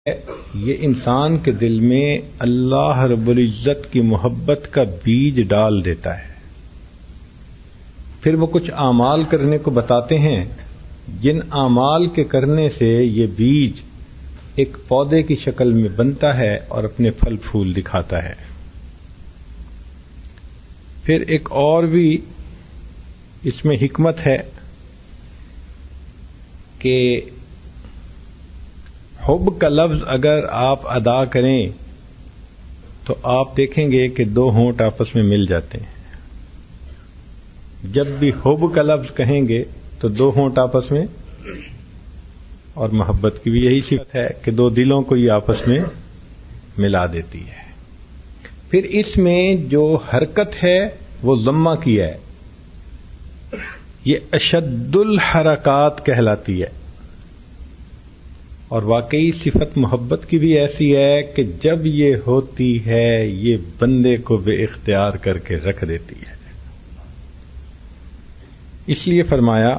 یہ انسان کے دل میں اللہ رب العزت کی محبت کا بیج ڈال دیتا ہے. پھر وہ کچھ اعمال کرنے کو بتاتے ہیں جن اعمال کے کرنے سے یہ بیج ایک پودے کی شکل میں بنتا ہے اور اپنے پھل پھول دکھاتا ہے. پھر ایک اور بھی اس میں حکمت ہے کہ حب کا لفظ اگر آپ ادا کریں تو آپ دیکھیں گے کہ دو ہونٹ آپس میں مل جاتے ہیں. جب بھی حب کا لفظ کہیں گے تو دو ہونٹ آپس میں، اور محبت کی بھی یہی صفت ہے کہ دو دلوں کو یہ آپس میں ملا دیتی ہے. پھر اس میں جو حرکت ہے وہ ضمہ کی ہے، یہ اشد الحرکات کہلاتی ہے. اور واقعی صفت محبت کی بھی ایسی ہے کہ جب یہ ہوتی ہے یہ بندے کو بے اختیار کر کے رکھ دیتی ہے. اس لیے فرمایا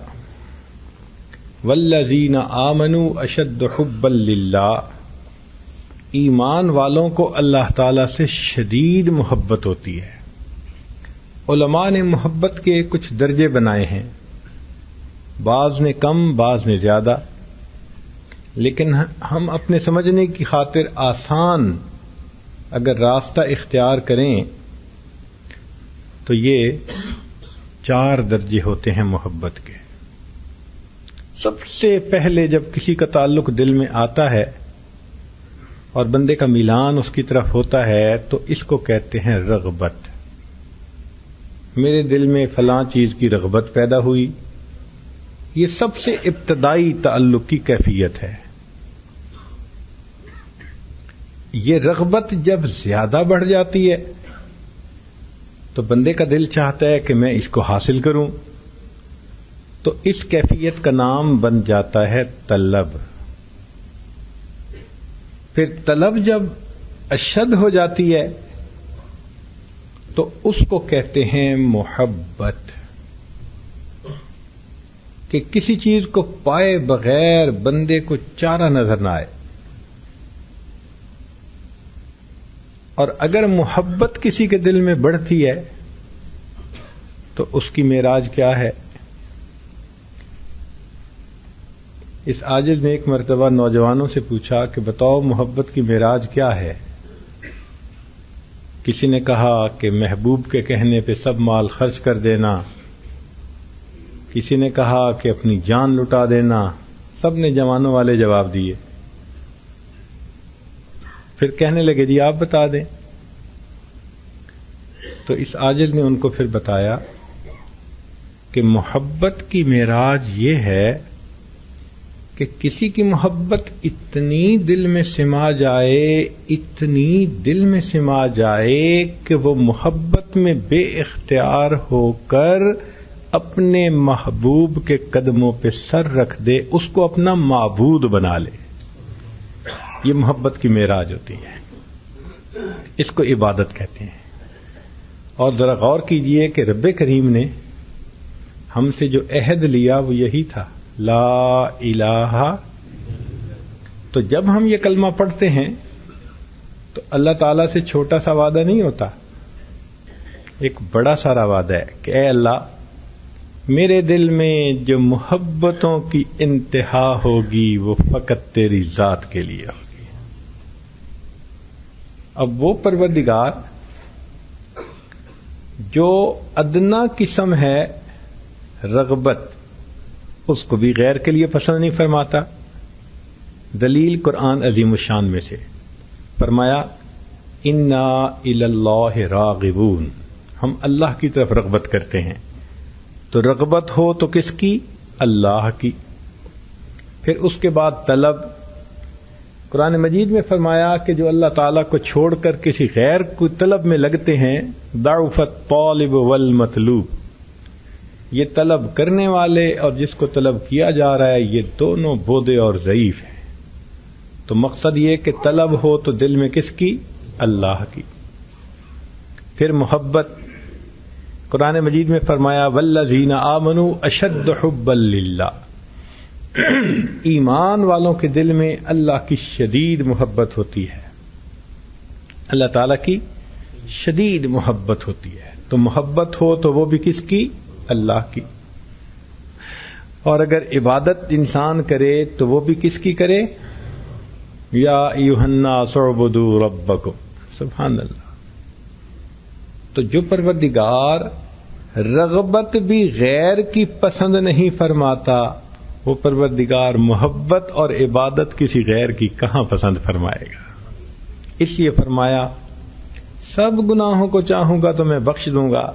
والذین آمنوا اشد حبا للہ، ایمان والوں کو اللہ تعالی سے شدید محبت ہوتی ہے. علماء نے محبت کے کچھ درجے بنائے ہیں، بعض نے کم بعض نے زیادہ، لیکن ہم اپنے سمجھنے کی خاطر آسان اگر راستہ اختیار کریں تو یہ 4 درجے ہوتے ہیں محبت کے. سب سے پہلے جب کسی کا تعلق دل میں آتا ہے اور بندے کا میلان اس کی طرف ہوتا ہے تو اس کو کہتے ہیں رغبت. میرے دل میں فلاں چیز کی رغبت پیدا ہوئی، یہ سب سے ابتدائی تعلق کی کیفیت ہے. یہ رغبت جب زیادہ بڑھ جاتی ہے تو بندے کا دل چاہتا ہے کہ میں اس کو حاصل کروں، تو اس کیفیت کا نام بن جاتا ہے طلب. پھر طلب جب اشد ہو جاتی ہے تو اس کو کہتے ہیں محبت، کہ کسی چیز کو پائے بغیر بندے کو چارہ نظر نہ آئے. اور اگر محبت کسی کے دل میں بڑھتی ہے تو اس کی معراج کیا ہے؟ اس عاجز نے ایک مرتبہ نوجوانوں سے پوچھا کہ بتاؤ محبت کی معراج کیا ہے؟ کسی نے کہا کہ محبوب کے کہنے پہ سب مال خرچ کر دینا، کسی نے کہا کہ اپنی جان لٹا دینا. سب نے جوانوں والے جواب دیے. پھر کہنے لگے جی آپ بتا دیں. تو اس عاجز نے ان کو پھر بتایا کہ محبت کی معراج یہ ہے کہ کسی کی محبت اتنی دل میں سما جائے، اتنی دل میں سما جائے کہ وہ محبت میں بے اختیار ہو کر اپنے محبوب کے قدموں پہ سر رکھ دے، اس کو اپنا معبود بنا لے. یہ محبت کی معراج ہوتی ہے، اس کو عبادت کہتے ہیں. اور ذرا غور کیجئے کہ رب کریم نے ہم سے جو عہد لیا وہ یہی تھا، لا الہ. تو جب ہم یہ کلمہ پڑھتے ہیں تو اللہ تعالیٰ سے چھوٹا سا وعدہ نہیں ہوتا، ایک بڑا سارا وعدہ ہے کہ اے اللہ میرے دل میں جو محبتوں کی انتہا ہوگی وہ فقط تیری ذات کے لیے ہوگی. اب وہ پروردگار جو ادنا قسم ہے رغبت، اس کو بھی غیر کے لیے پسند نہیں فرماتا. دلیل قرآن عظیم الشان میں سے فرمایا انا الی اللہ راغبون، ہم اللہ کی طرف رغبت کرتے ہیں. تو رغبت ہو تو کس کی؟ اللہ کی. پھر اس کے بعد طلب. قرآن مجید میں فرمایا کہ جو اللہ تعالیٰ کو چھوڑ کر کسی غیر کو طلب میں لگتے ہیں ضعف الطالب والمطلوب، یہ طلب کرنے والے اور جس کو طلب کیا جا رہا ہے یہ دونوں بودے اور ضعیف ہیں. تو مقصد یہ کہ طلب ہو تو دل میں کس کی؟ اللہ کی. پھر محبت. قرآن مجید میں فرمایا والذین آمنوا اشد حبا للہ، ایمان والوں کے دل میں اللہ کی شدید محبت ہوتی ہے، اللہ تعالیٰ کی شدید محبت ہوتی ہے. تو محبت ہو تو وہ بھی کس کی؟ اللہ کی. اور اگر عبادت انسان کرے تو وہ بھی کس کی کرے؟ یا ایھا الناس اعبدوا ربکم. سبحان اللہ. تو جو پروردگار رغبت بھی غیر کی پسند نہیں فرماتا، وہ پروردگار محبت اور عبادت کسی غیر کی کہاں پسند فرمائے گا؟ اس لیے فرمایا سب گناہوں کو چاہوں گا تو میں بخش دوں گا،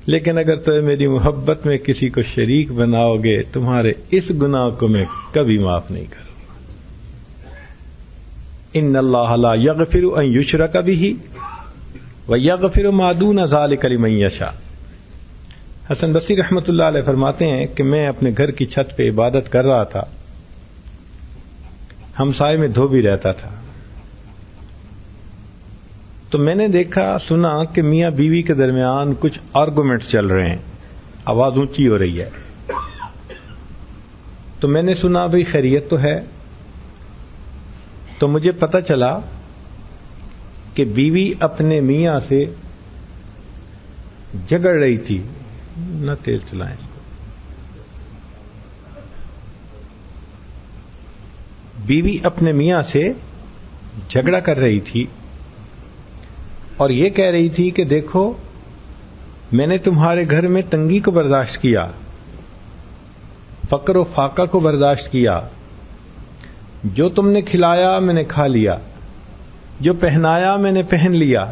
لیکن اگر تمہیں میری محبت میں کسی کو شریک بناؤ گے تمہارے اس گناہ کو میں کبھی معاف نہیں کروں گا. ان اللہ لا یغفر ان یشرک بہ ویغفر ما دون ذلک لمن یشاء. حسن بصری رحمۃ اللہ علیہ فرماتے ہیں کہ میں اپنے گھر کی چھت پہ عبادت کر رہا تھا، ہمسائے میں دھوبی رہتا تھا، تو میں نے دیکھا سنا کہ میاں بیوی کے درمیان کچھ آرگومنٹ چل رہے ہیں، آواز اونچی ہو رہی ہے. تو میں نے سنا بھئی خیریت تو ہے. تو مجھے پتہ چلا کہ بیوی اپنے میاں سے جھگڑ رہی تھی. نہ تیز چلائیں. بیوی اپنے میاں سے جھگڑا کر رہی تھی اور یہ کہہ رہی تھی کہ دیکھو میں نے تمہارے گھر میں تنگی کو برداشت کیا، فقر و فاقہ کو برداشت کیا، جو تم نے کھلایا میں نے کھا لیا، جو پہنایا میں نے پہن لیا،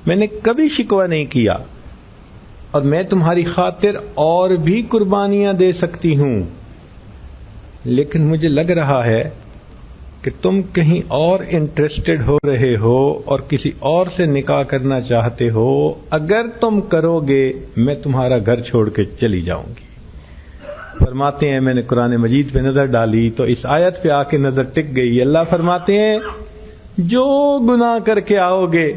میں نے کبھی شکوہ نہیں کیا، اور میں تمہاری خاطر اور بھی قربانیاں دے سکتی ہوں، لیکن مجھے لگ رہا ہے کہ تم کہیں اور انٹرسٹڈ ہو رہے ہو اور کسی اور سے نکاح کرنا چاہتے ہو. اگر تم کرو گے میں تمہارا گھر چھوڑ کے چلی جاؤں گی. فرماتے ہیں میں نے قرآن مجید پہ نظر ڈالی تو اس آیت پہ آ کے نظر ٹک گئی. اللہ فرماتے ہیں جو گناہ کر کے آؤ گے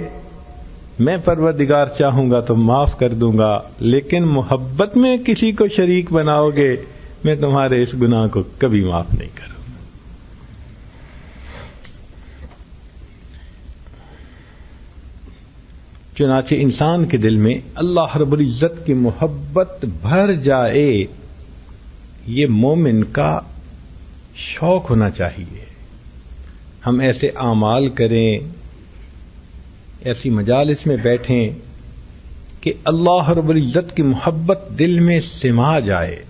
میں پروردگار چاہوں گا تو معاف کر دوں گا، لیکن محبت میں کسی کو شریک بناؤ گے میں تمہارے اس گناہ کو کبھی معاف نہیں کروں. چنانچہ انسان کے دل میں اللہ رب العزت کی محبت بھر جائے، یہ مومن کا شوق ہونا چاہیے. ہم ایسے اعمال کریں، ایسی مجالس میں بیٹھیں کہ اللہ رب العزت کی محبت دل میں سما جائے،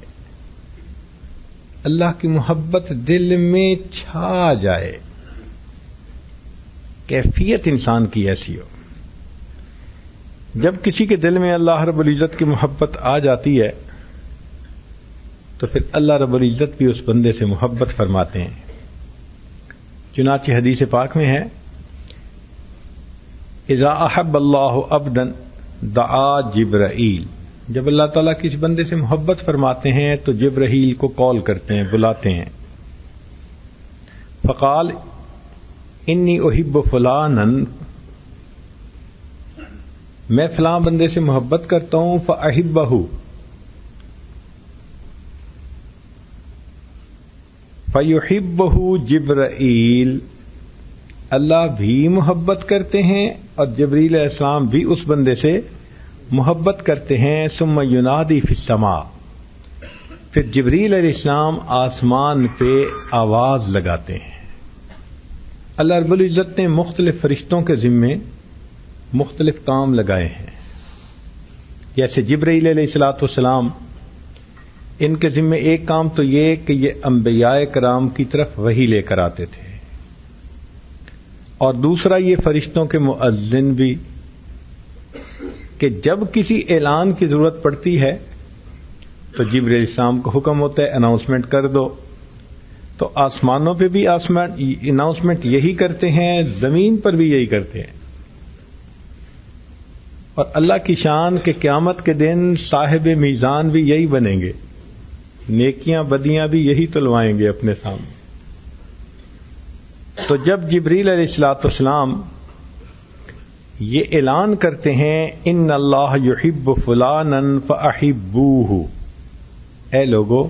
اللہ کی محبت دل میں چھا جائے. کیفیت انسان کی ایسی ہو. جب کسی کے دل میں اللہ رب العزت کی محبت آ جاتی ہے تو پھر اللہ رب العزت بھی اس بندے سے محبت فرماتے ہیں. چنانچہ حدیث پاک میں ہے اذا احب اللہ عبدا دعا جبرائیل. جب اللہ تعالیٰ کسی بندے سے محبت فرماتے ہیں تو جبرائیل کو کال کرتے ہیں، بلاتے ہیں. فقال انی احب فلانا، میں فلاں بندے سے محبت کرتا ہوں. فاحبہ، فیحبہ جبرائیل، اللہ بھی محبت کرتے ہیں اور جبریل علیہ السلام بھی اس بندے سے محبت کرتے ہیں. ثم ینادی فی السماء، پھر جبریل علیہ السلام آسمان پہ آواز لگاتے ہیں. اللہ رب العزت نے مختلف فرشتوں کے ذمے مختلف کام لگائے ہیں. جیسے جبرائیل علیہ الصلوۃ والسلام، ان کے ذمے ایک کام تو یہ کہ یہ انبیاء کرام کی طرف وحی لے کر آتے تھے، اور دوسرا یہ فرشتوں کے مؤذن بھی کہ جب کسی اعلان کی ضرورت پڑتی ہے تو جبرائیل علیہ السلام کو حکم ہوتا ہے اناؤنسمنٹ کر دو. تو آسمانوں پہ بھی اناؤنسمنٹ یہی کرتے ہیں، زمین پر بھی یہی کرتے ہیں. اور اللہ کی شان کہ قیامت کے دن صاحب میزان بھی یہی بنیں گے، نیکیاں بدیاں بھی یہی تلوائیں گے اپنے سامنے. تو جب جبریل علیہ الصلوۃ والسلام یہ اعلان کرتے ہیں ان اللہ یحب فلانا فاحبوہ، اے لوگو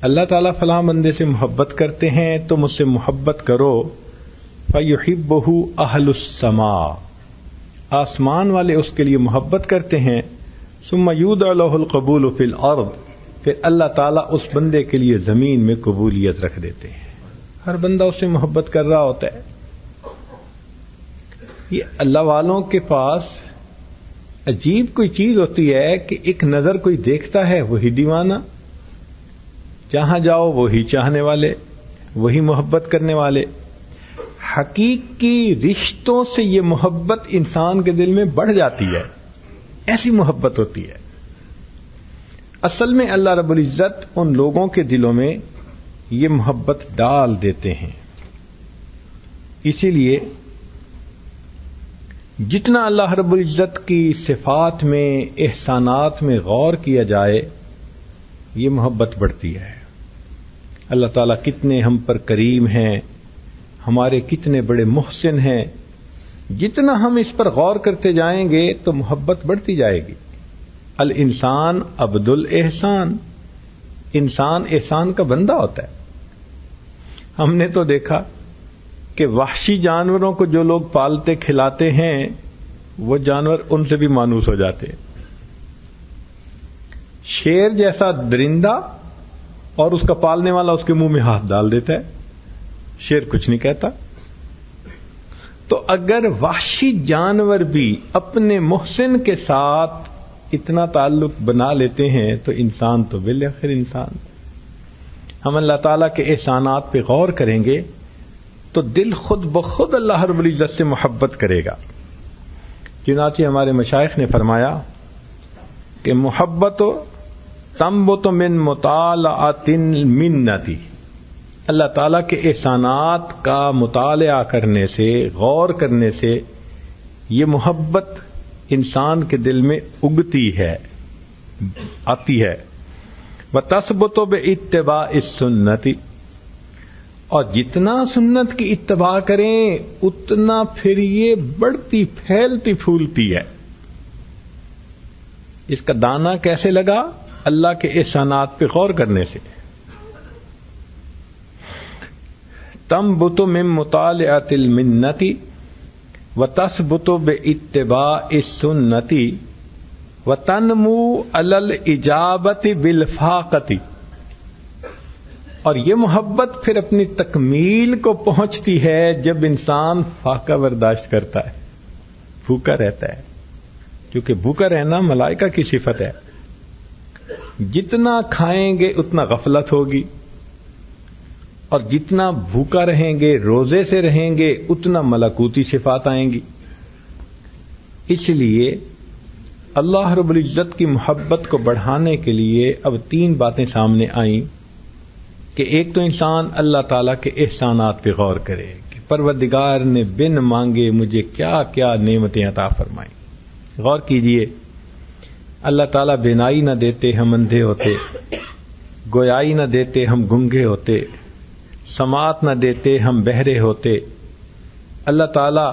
اللہ تعالیٰ فلاں بندے سے محبت کرتے ہیں تو مجھ سے محبت کرو، فَيُحِبُّهُ أَهْلُ السَّمَاءِ، آسمان والے اس کے لیے محبت کرتے ہیں، ثُمَّ يُودَعُ لَهُ الْقَبُولُ فِي الْأَرْضِ، پھر اللہ تعالیٰ اس بندے کے لیے زمین میں قبولیت رکھ دیتے ہیں۔ ہر بندہ اس سے محبت کر رہا ہوتا ہے۔ یہ اللہ والوں کے پاس عجیب کوئی چیز ہوتی ہے کہ ایک نظر کوئی دیکھتا ہے وہی دیوانہ، جہاں جاؤ وہی چاہنے والے، وہی محبت کرنے والے۔ حقیقی رشتوں سے یہ محبت انسان کے دل میں بڑھ جاتی ہے، ایسی محبت ہوتی ہے۔ اصل میں اللہ رب العزت ان لوگوں کے دلوں میں یہ محبت ڈال دیتے ہیں۔ اسی لیے جتنا اللہ رب العزت کی صفات میں، احسانات میں غور کیا جائے، یہ محبت بڑھتی ہے۔ اللہ تعالیٰ کتنے ہم پر کریم ہیں، ہمارے کتنے بڑے محسن ہیں، جتنا ہم اس پر غور کرتے جائیں گے تو محبت بڑھتی جائے گی۔ الانسان عبد الاحسان، انسان احسان کا بندہ ہوتا ہے۔ ہم نے تو دیکھا کہ وحشی جانوروں کو جو لوگ پالتے کھلاتے ہیں وہ جانور ان سے بھی مانوس ہو جاتے ہیں۔ شیر جیسا درندہ اور اس کا پالنے والا اس کے منہ میں ہاتھ ڈال دیتا ہے، شیر کچھ نہیں کہتا۔ تو اگر وحشی جانور بھی اپنے محسن کے ساتھ اتنا تعلق بنا لیتے ہیں تو انسان تو بالآخر انسان۔ ہم اللہ تعالیٰ کے احسانات پہ غور کریں گے تو دل خود بخود اللہ رب العزت سے محبت کرے گا۔ چنانچہ ہمارے مشائخ نے فرمایا کہ محبت تنبت من مطالعۃ المنۃ، اللہ تعالیٰ کے احسانات کا مطالعہ کرنے سے، غور کرنے سے یہ محبت انسان کے دل میں اگتی ہے، آتی ہے۔ وَتَثْبُتُ بِاتِّبَاعِ السُّنَّةِ، اور جتنا سنت کی اتباع کریں اتنا پھر یہ بڑھتی پھیلتی پھولتی ہے۔ اس کا دانہ کیسے لگا؟ اللہ کے احسانات پہ غور کرنے سے۔ تنبت من مطالعۃ المنۃ وتثبت باتباع السنۃ وتنمو علی الاجابۃ بالفاقۃ، اور یہ محبت پھر اپنی تکمیل کو پہنچتی ہے جب انسان فاقہ برداشت کرتا ہے، بھوکا رہتا ہے، کیونکہ بھوکا رہنا ملائکہ کی صفت ہے۔ جتنا کھائیں گے اتنا غفلت ہوگی، اور جتنا بھوکا رہیں گے، روزے سے رہیں گے، اتنا ملکوتی صفات آئیں گی۔ اس لیے اللہ رب العزت کی محبت کو بڑھانے کے لیے اب 3 باتیں سامنے آئیں کہ ایک تو انسان اللہ تعالیٰ کے احسانات پہ غور کرے کہ پروردگار نے بن مانگے مجھے کیا کیا نعمتیں عطا فرمائیں۔ غور کیجئے، اللہ تعالیٰ بینائی نہ دیتے ہم اندھے ہوتے، گویائی نہ دیتے ہم گنگے ہوتے، سماعت نہ دیتے ہم بہرے ہوتے۔ اللہ تعالیٰ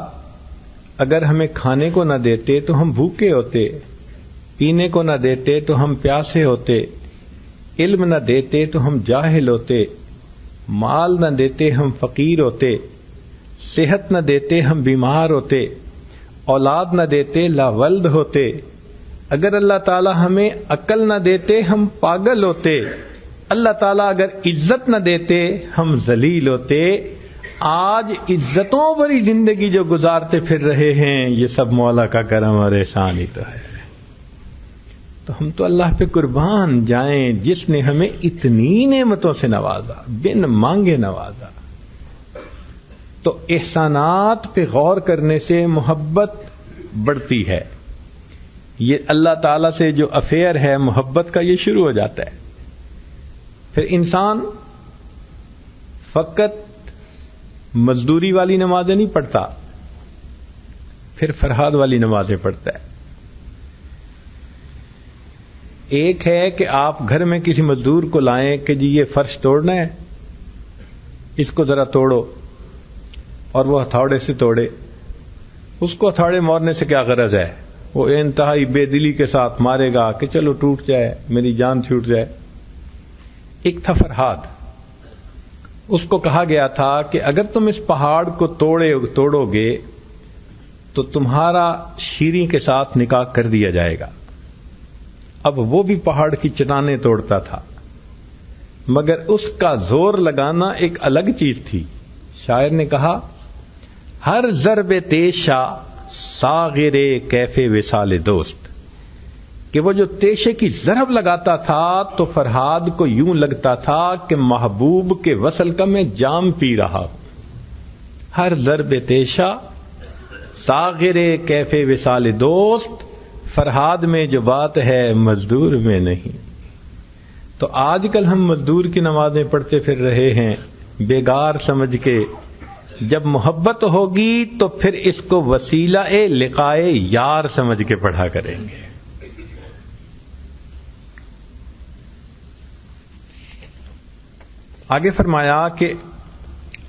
اگر ہمیں کھانے کو نہ دیتے تو ہم بھوکے ہوتے، پینے کو نہ دیتے تو ہم پیاسے ہوتے، علم نہ دیتے تو ہم جاہل ہوتے، مال نہ دیتے ہم فقیر ہوتے، صحت نہ دیتے ہم بیمار ہوتے، اولاد نہ دیتے لا ولد ہوتے، اگر اللہ تعالیٰ ہمیں عقل نہ دیتے ہم پاگل ہوتے، اللہ تعالیٰ اگر عزت نہ دیتے ہم ذلیل ہوتے۔ آج عزتوں بھری زندگی جو گزارتے پھر رہے ہیں یہ سب مولا کا کرم اور احسان ہی تو ہے۔ تو ہم تو اللہ پہ قربان جائیں جس نے ہمیں اتنی نعمتوں سے نوازا، بن مانگے نوازا۔ تو احسانات پہ غور کرنے سے محبت بڑھتی ہے۔ یہ اللہ تعالیٰ سے جو افیئر ہے محبت کا، یہ شروع ہو جاتا ہے۔ پھر انسان فقط مزدوری والی نمازیں نہیں پڑھتا، پھر فرحاد والی نمازیں پڑھتا ہے۔ ایک ہے کہ آپ گھر میں کسی مزدور کو لائیں کہ جی یہ فرش توڑنا ہے، اس کو ذرا توڑو، اور وہ ہتھوڑے سے توڑے۔ اس کو ہتھوڑے مارنے سے کیا غرض ہے؟ وہ انتہائی بے دلی کے ساتھ مارے گا کہ چلو ٹوٹ جائے، میری جان چھوٹ جائے۔ ایک تھا فرحاد. اس کو کہا گیا تھا کہ اگر تم اس پہاڑ کو توڑو گے تو تمہارا شیریں کے ساتھ نکاح کر دیا جائے گا. اب وہ بھی پہاڑ کی چٹانیں توڑتا تھا، مگر اس کا زور لگانا ایک الگ چیز تھی. شاعر نے کہا ہر ضرب تیشا ساغر کیف وصال دوست، کہ وہ جو تیشے کی ضرب لگاتا تھا تو فرحاد کو یوں لگتا تھا کہ محبوب کے وصل کا میں جام پی رہا ہوں. ہر ضرب تیشا ساغر کیف وصال دوست، فرحاد میں جو بات ہے مزدور میں نہیں. تو آج کل ہم مزدور کی نمازیں پڑھتے پھر رہے ہیں بیگار سمجھ کے. جب محبت ہوگی تو پھر اس کو وسیلہ لقائے یار سمجھ کے پڑھا کریں گے. آگے فرمایا کہ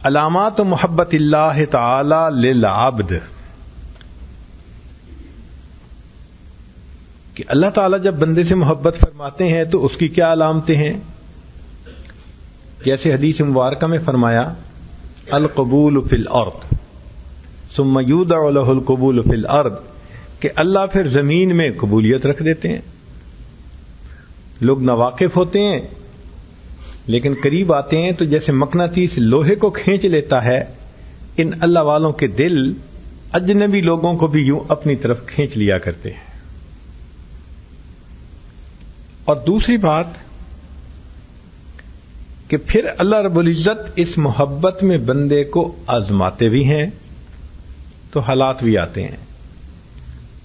علامات محبت اللہ تعالی للعبد، کہ اللہ تعالیٰ جب بندے سے محبت فرماتے ہیں تو اس کی کیا علامتیں ہیں. جیسے حدیث مبارکہ میں فرمایا القبول فی الارض ثم یودع له القبول فی الارض، کہ اللہ پھر زمین میں قبولیت رکھ دیتے ہیں. لوگ ناواقف ہوتے ہیں لیکن قریب آتے ہیں تو جیسے مقناطیس لوہے کو کھینچ لیتا ہے، ان اللہ والوں کے دل اجنبی لوگوں کو بھی یوں اپنی طرف کھینچ لیا کرتے ہیں. اور دوسری بات کہ پھر اللہ رب العزت اس محبت میں بندے کو آزماتے بھی ہیں تو حالات بھی آتے ہیں.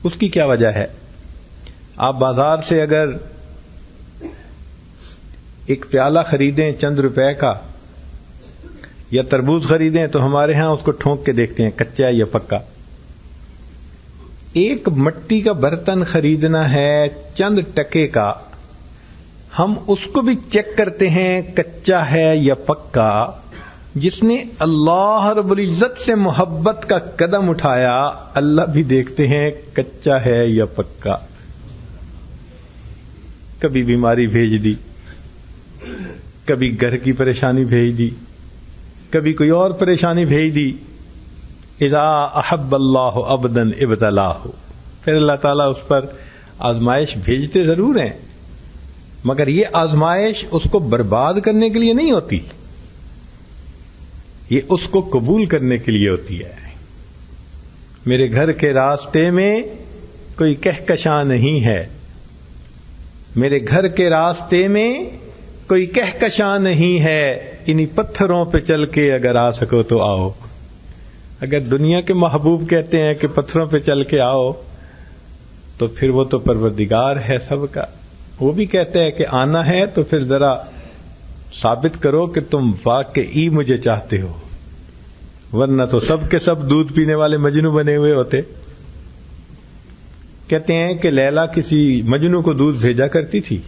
اس کی کیا وجہ ہے؟ آپ بازار سے اگر ایک پیالہ خریدیں چند روپے کا یا تربوز خریدیں تو ہمارے ہاں اس کو ٹھونک کے دیکھتے ہیں کچا یا پکا. ایک مٹی کا برتن خریدنا ہے چند ٹکے کا، ہم اس کو بھی چیک کرتے ہیں کچا ہے یا پکا. جس نے اللہ رب العزت سے محبت کا قدم اٹھایا اللہ بھی دیکھتے ہیں کچا ہے یا پکا. کبھی بیماری بھیج دی، کبھی گھر کی پریشانی بھیج دی، کبھی کوئی اور پریشانی بھیج دی. اذا احب اللہ عبدا ابتلاہ، پھر اللہ تعالیٰ اس پر آزمائش بھیجتے ضرور ہیں، مگر یہ آزمائش اس کو برباد کرنے کے لیے نہیں ہوتی، یہ اس کو قبول کرنے کے لیے ہوتی ہے. میرے گھر کے راستے میں کوئی کہکشاں نہیں ہے، میرے گھر کے راستے میں کوئی کہکشاں نہیں ہے، انہی پتھروں پہ چل کے اگر آ سکو تو آؤ. اگر دنیا کے محبوب کہتے ہیں کہ پتھروں پہ چل کے آؤ تو پھر وہ تو پروردگار ہے سب کا، وہ بھی کہتے ہیں کہ آنا ہے تو پھر ذرا ثابت کرو کہ تم واقعی مجھے چاہتے ہو، ورنہ تو سب کے سب دودھ پینے والے مجنو بنے ہوئے ہوتے. کہتے ہیں کہ لیلا کسی مجنو کو دودھ بھیجا کرتی تھی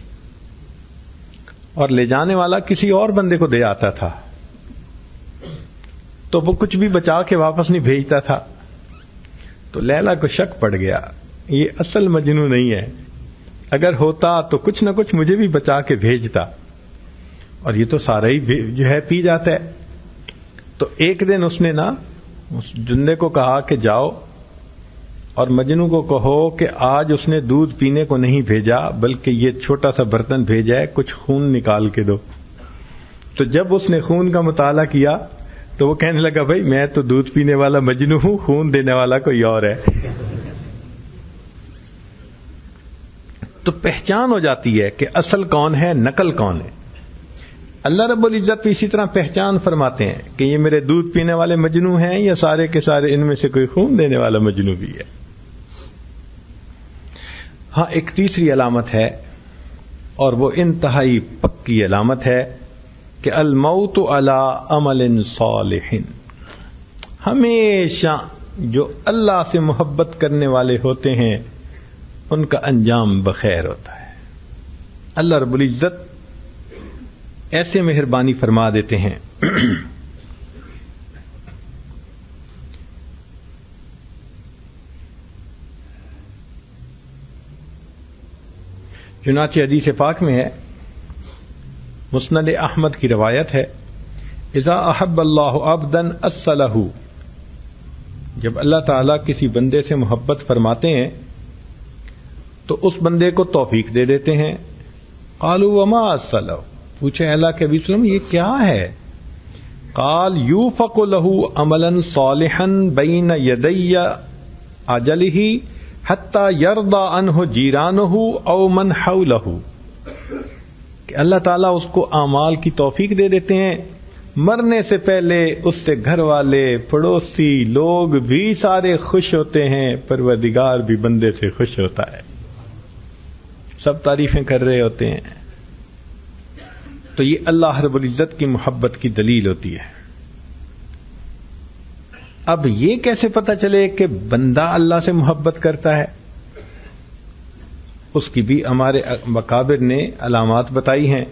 اور لے جانے والا کسی اور بندے کو دے آتا تھا، تو وہ کچھ بھی بچا کے واپس نہیں بھیجتا تھا. تو لیلا کو شک پڑ گیا یہ اصل مجنو نہیں ہے، اگر ہوتا تو کچھ نہ کچھ مجھے بھی بچا کے بھیجتا، اور یہ تو سارا ہی جو ہے پی جاتا ہے. تو ایک دن اس نے نا اس جندے کو کہا کہ جاؤ اور مجنو کو کہو کہ آج اس نے دودھ پینے کو نہیں بھیجا بلکہ یہ چھوٹا سا برتن بھیجا ہے، کچھ خون نکال کے دو. تو جب اس نے خون کا مطالعہ کیا تو وہ کہنے لگا بھائی میں تو دودھ پینے والا مجنو ہوں، خون دینے والا کوئی اور ہے. تو پہچان ہو جاتی ہے کہ اصل کون ہے نقل کون ہے. اللہ رب العزت اسی طرح پہچان فرماتے ہیں کہ یہ میرے دودھ پینے والے مجنو ہیں یا سارے کے سارے ان میں سے کوئی خون دینے والا مجنو بھی ہے. ہاں ایک تیسری علامت ہے اور وہ انتہائی پکی علامت ہے کہ الموت علی عمل صالح، ہمیشہ جو اللہ سے محبت کرنے والے ہوتے ہیں ان کا انجام بخیر ہوتا ہے. اللہ رب العزت ایسے مہربانی فرما دیتے ہیں. چنانچہ حدیث پاک میں ہے مسند احمد کی روایت ہے، اذا احب اللہ عبدا اصلہ، جب اللہ تعالیٰ کسی بندے سے محبت فرماتے ہیں تو اس بندے کو توفیق دے دیتے ہیں۔ قالوا وما اصلہ، پوچھے اللہ کے نبی صلی اللہ علیہ وسلم یہ کیا ہے؟ قال یوفق له عملا صالحا بین یدی اجلہ حتی یرضى عنہ جیرانہ او من حولہ، کہ اللہ تعالیٰ اس کو اعمال کی توفیق دے دیتے ہیں، مرنے سے پہلے اس سے گھر والے، پڑوسی لوگ بھی سارے خوش ہوتے ہیں، پروردگار بھی بندے سے خوش ہوتا ہے، سب تعریفیں کر رہے ہوتے ہیں۔ تو یہ اللہ رب العزت کی محبت کی دلیل ہوتی ہے۔ اب یہ کیسے پتہ چلے کہ بندہ اللہ سے محبت کرتا ہے؟ اس کی بھی ہمارے مکابر نے علامات بتائی ہیں۔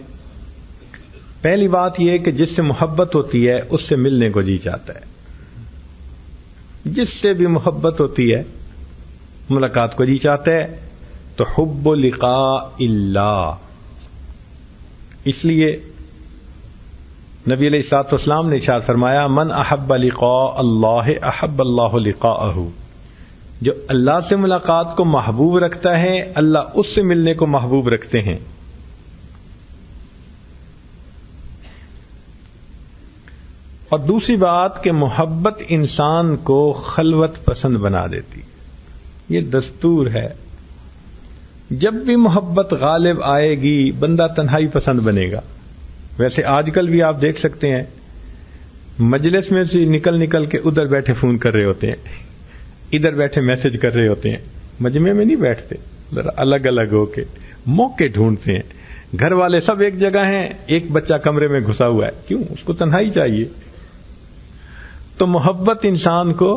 پہلی بات یہ کہ جس سے محبت ہوتی ہے اس سے ملنے کو جی چاہتا ہے، جس سے بھی محبت ہوتی ہے ملاقات کو جی چاہتا ہے، تو حب لقاء اللہ۔ اس لیے نبی علیہ الصلوۃ والسلام نے ارشاد فرمایا، من احب لقاء اللہ احب اللہ لقاءہ، جو اللہ سے ملاقات کو محبوب رکھتا ہے اللہ اس سے ملنے کو محبوب رکھتے ہیں۔ اور دوسری بات کہ محبت انسان کو خلوت پسند بنا دیتی، یہ دستور ہے، جب بھی محبت غالب آئے گی بندہ تنہائی پسند بنے گا۔ ویسے آج کل بھی آپ دیکھ سکتے ہیں مجلس میں سے نکل کے ادھر بیٹھے فون کر رہے ہوتے ہیں، ادھر بیٹھے میسج کر رہے ہوتے ہیں، مجمع میں نہیں بیٹھتے، ذرا الگ الگ ہو کے موقع ڈھونڈتے ہیں۔ گھر والے سب ایک جگہ ہیں، ایک بچہ کمرے میں گھسا ہوا ہے، کیوں؟ اس کو تنہائی چاہیے۔ تو محبت انسان کو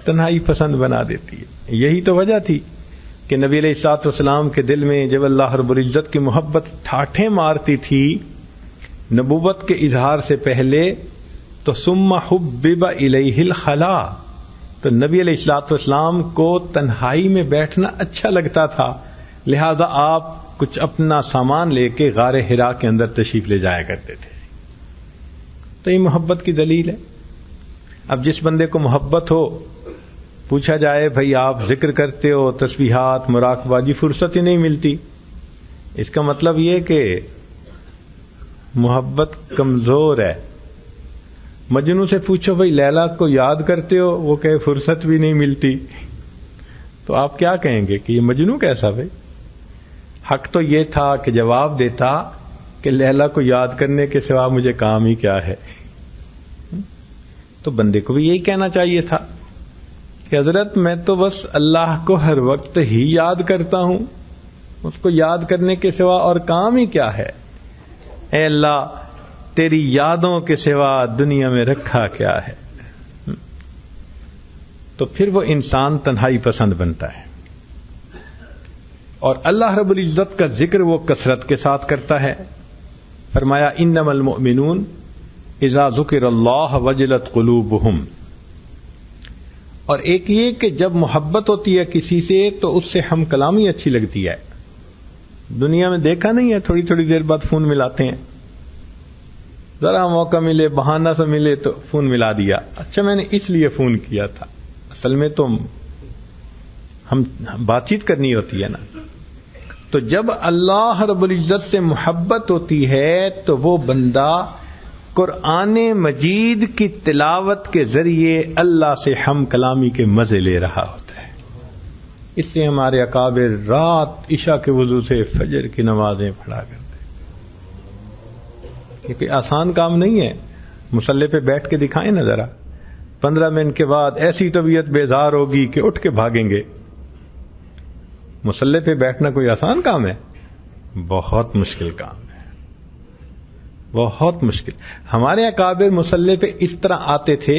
تنہائی پسند بنا دیتی ہے۔ یہی تو وجہ تھی کہ نبی علیہ الصلوۃ والسلام کے دل میں جب اللہ رب العزت کی محبت ٹھاٹھیں مارتی تھی نبوت کے اظہار سے پہلے، تو ثم حبب الیہ الخلا، تو نبی علیہ الصلوۃ والسلام کو تنہائی میں بیٹھنا اچھا لگتا تھا، لہذا آپ کچھ اپنا سامان لے کے غار حرا کے اندر تشریف لے جایا کرتے تھے۔ تو یہ محبت کی دلیل ہے۔ اب جس بندے کو محبت ہو، پوچھا جائے بھائی آپ ذکر کرتے ہو، تسبیحات، مراقبہ، جی فرصت ہی نہیں ملتی، اس کا مطلب یہ کہ محبت کمزور ہے۔ مجنوں سے پوچھو بھائی لیلا کو یاد کرتے ہو، وہ کہے فرصت بھی نہیں ملتی، تو آپ کیا کہیں گے کہ یہ مجنوں کیسا؟ بھائی حق تو یہ تھا کہ جواب دیتا کہ لیلا کو یاد کرنے کے سوا مجھے کام ہی کیا ہے۔ تو بندے کو بھی یہی کہنا چاہیے تھا کہ حضرت میں تو بس اللہ کو ہر وقت ہی یاد کرتا ہوں، اس کو یاد کرنے کے سوا اور کام ہی کیا ہے؟ اے اللہ تیری یادوں کے سوا دنیا میں رکھا کیا ہے؟ تو پھر وہ انسان تنہائی پسند بنتا ہے، اور اللہ رب العزت کا ذکر وہ کثرت کے ساتھ کرتا ہے۔ فرمایا انما المؤمنون اذا ذکر اللہ وجلت قلوبہم۔ اور ایک یہ کہ جب محبت ہوتی ہے کسی سے تو اس سے ہم کلامی اچھی لگتی ہے۔ دنیا میں دیکھا نہیں ہے تھوڑی تھوڑی دیر بعد فون ملاتے ہیں، ذرا موقع ملے، بہانہ سے ملے تو فون ملا دیا، اچھا میں نے اس لیے فون کیا تھا، اصل میں تو ہم بات چیت کرنی ہوتی ہے نا۔ تو جب اللہ رب العزت سے محبت ہوتی ہے تو وہ بندہ قرآن مجید کی تلاوت کے ذریعے اللہ سے ہم کلامی کے مزے لے رہا ہوتا ہے۔ اس سے ہمارے اکابر رات عشاء کے وضو سے فجر کی نمازیں پڑھا کرتے ہیں۔ یہ کوئی آسان کام نہیں ہے، مصلی پہ بیٹھ کے دکھائیں نا ذرا، 15 منٹ کے بعد ایسی طبیعت بیزار ہوگی کہ اٹھ کے بھاگیں گے۔ مصلی پہ بیٹھنا کوئی آسان کام ہے؟ بہت مشکل کام ہے، بہت مشکل۔ ہمارے اکابر مصلی پہ اس طرح آتے تھے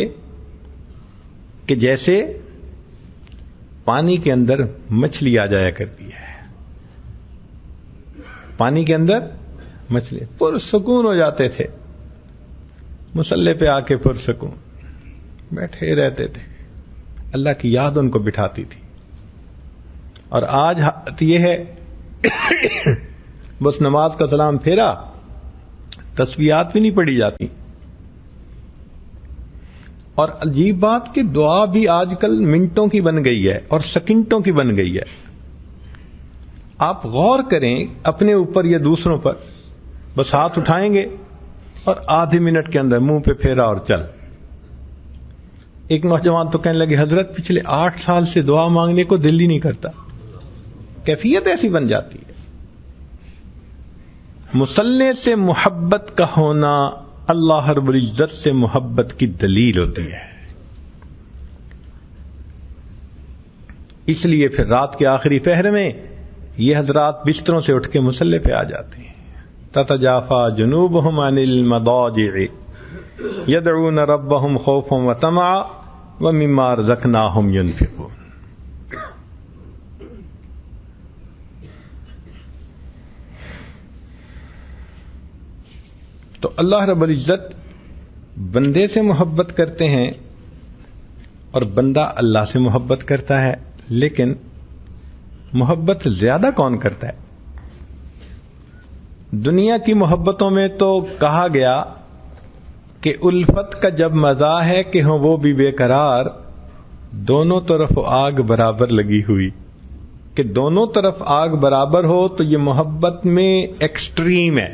کہ جیسے پانی کے اندر مچھلی آ جایا کرتی ہے، پانی کے اندر مچھلی، پرسکون ہو جاتے تھے مصلی پہ آ کے، پرسکون بیٹھے رہتے تھے، اللہ کی یاد ان کو بٹھاتی تھی۔ اور آج حالت یہ ہے بس نماز کا سلام پھیرا، تسبیحات بھی نہیں پڑھی جاتی. اور عجیب بات کہ دعا بھی آج کل منٹوں کی بن گئی ہے اور سیکنڈوں کی بن گئی ہے. آپ غور کریں اپنے اوپر یا دوسروں پر، بس ہاتھ اٹھائیں گے اور آدھے منٹ کے اندر منہ پہ پھیرا اور چل. ایک نوجوان تو کہنے لگے حضرت پچھلے 8 سال سے دعا مانگنے کو دل ہی نہیں کرتا. کیفیت ایسی بن جاتی ہے. مصلی سے محبت کا ہونا اللہ رب العزت سے محبت کی دلیل ہوتی ہے. اس لیے پھر رات کے آخری پہر میں یہ حضرات بستروں سے اٹھ کے مصلی پہ آ جاتے ہیں. تتجافا جنوبہم عن المضاجع یدعون ربہم خوفا وطمعا ومما رزقناہم ینفقون. تو اللہ رب العزت بندے سے محبت کرتے ہیں اور بندہ اللہ سے محبت کرتا ہے. لیکن محبت زیادہ کون کرتا ہے؟ دنیا کی محبتوں میں تو کہا گیا کہ الفت کا جب مزہ ہے کہ ہوں وہ بھی بے قرار، دونوں طرف آگ برابر لگی ہوئی. کہ دونوں طرف آگ برابر ہو تو یہ محبت میں ایکسٹریم ہے.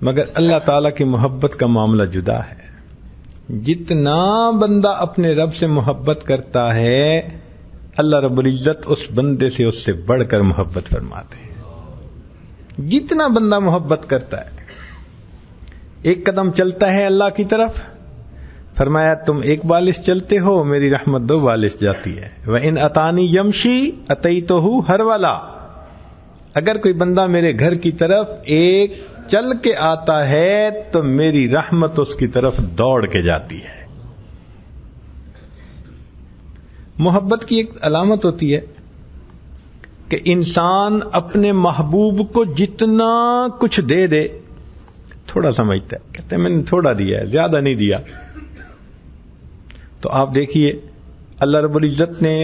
مگر اللہ تعالیٰ کی محبت کا معاملہ جدا ہے. جتنا بندہ اپنے رب سے محبت کرتا ہے اللہ رب العزت اس بندے سے اس سے بڑھ کر محبت فرماتے ہیں. جتنا بندہ محبت کرتا ہے، ایک قدم چلتا ہے اللہ کی طرف، فرمایا تم 1 بالش چلتے ہو میری رحمت 2 بالش جاتی ہے. وَإِنْ أَتَانِي يَمْشِي أَتَيْتُهُ هَرْوَلًا. اگر کوئی بندہ میرے گھر کی طرف ایک چل کے آتا ہے تو میری رحمت اس کی طرف دوڑ کے جاتی ہے. محبت کی ایک علامت ہوتی ہے کہ انسان اپنے محبوب کو جتنا کچھ دے دے تھوڑا سمجھتا ہے. کہتے ہیں میں نے تھوڑا دیا ہے، زیادہ نہیں دیا. تو آپ دیکھیے اللہ رب العزت نے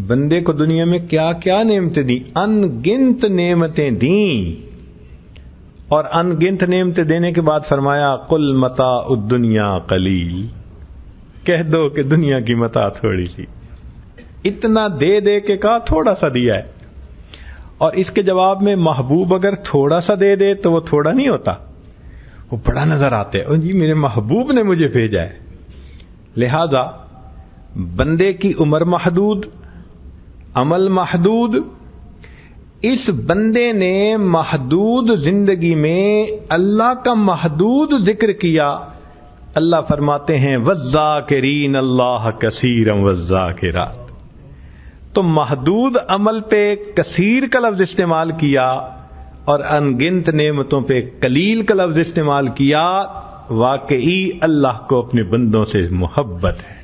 بندے کو دنیا میں کیا کیا نعمتیں دی. ان گنت نعمتیں دیں، اور ان گنت نعمتیں دینے کے بعد فرمایا قل متاع الدنیا قلیل. کہہ دو کہ دنیا کی متاع تھوڑی سی. اتنا دے دے کے کہا تھوڑا سا دیا ہے. اور اس کے جواب میں محبوب اگر تھوڑا سا دے دے تو وہ تھوڑا نہیں ہوتا، وہ بڑا نظر آتا ہے. جی میرے محبوب نے مجھے بھیجا ہے. لہذا بندے کی عمر محدود، عمل محدود. اس بندے نے محدود زندگی میں اللہ کا محدود ذکر کیا. اللہ فرماتے ہیں وَالذَّاكِرِينَ اللَّهَ كَثِيرًا وَالذَّاكِرَاتِ. تو محدود عمل پہ کثیر کا لفظ استعمال کیا اور ان گنت نعمتوں پہ قلیل کا لفظ استعمال کیا. واقعی اللہ کو اپنے بندوں سے محبت ہے.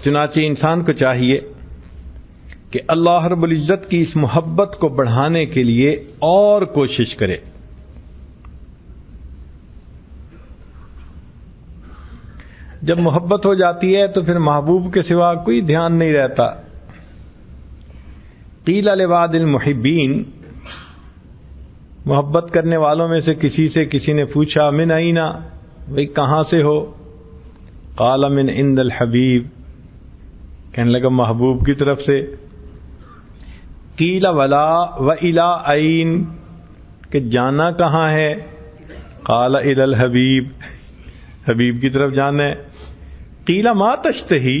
چنانچہ انسان کو چاہیے کہ اللہ رب العزت کی اس محبت کو بڑھانے کے لیے اور کوشش کرے. جب محبت ہو جاتی ہے تو پھر محبوب کے سوا کوئی دھیان نہیں رہتا. قیل لبعض المحبین، محبت کرنے والوں میں سے کسی نے پوچھا من اینا، بھئی کہاں سے ہو؟ قال من عند الحبیب، کہنے لگا محبوب کی طرف سے. قیل ولا وإلی این، کہ جانا کہاں ہے؟ قال الی الحبیب، حبیب کی طرف جانا ہے. قیل ما تشتہی،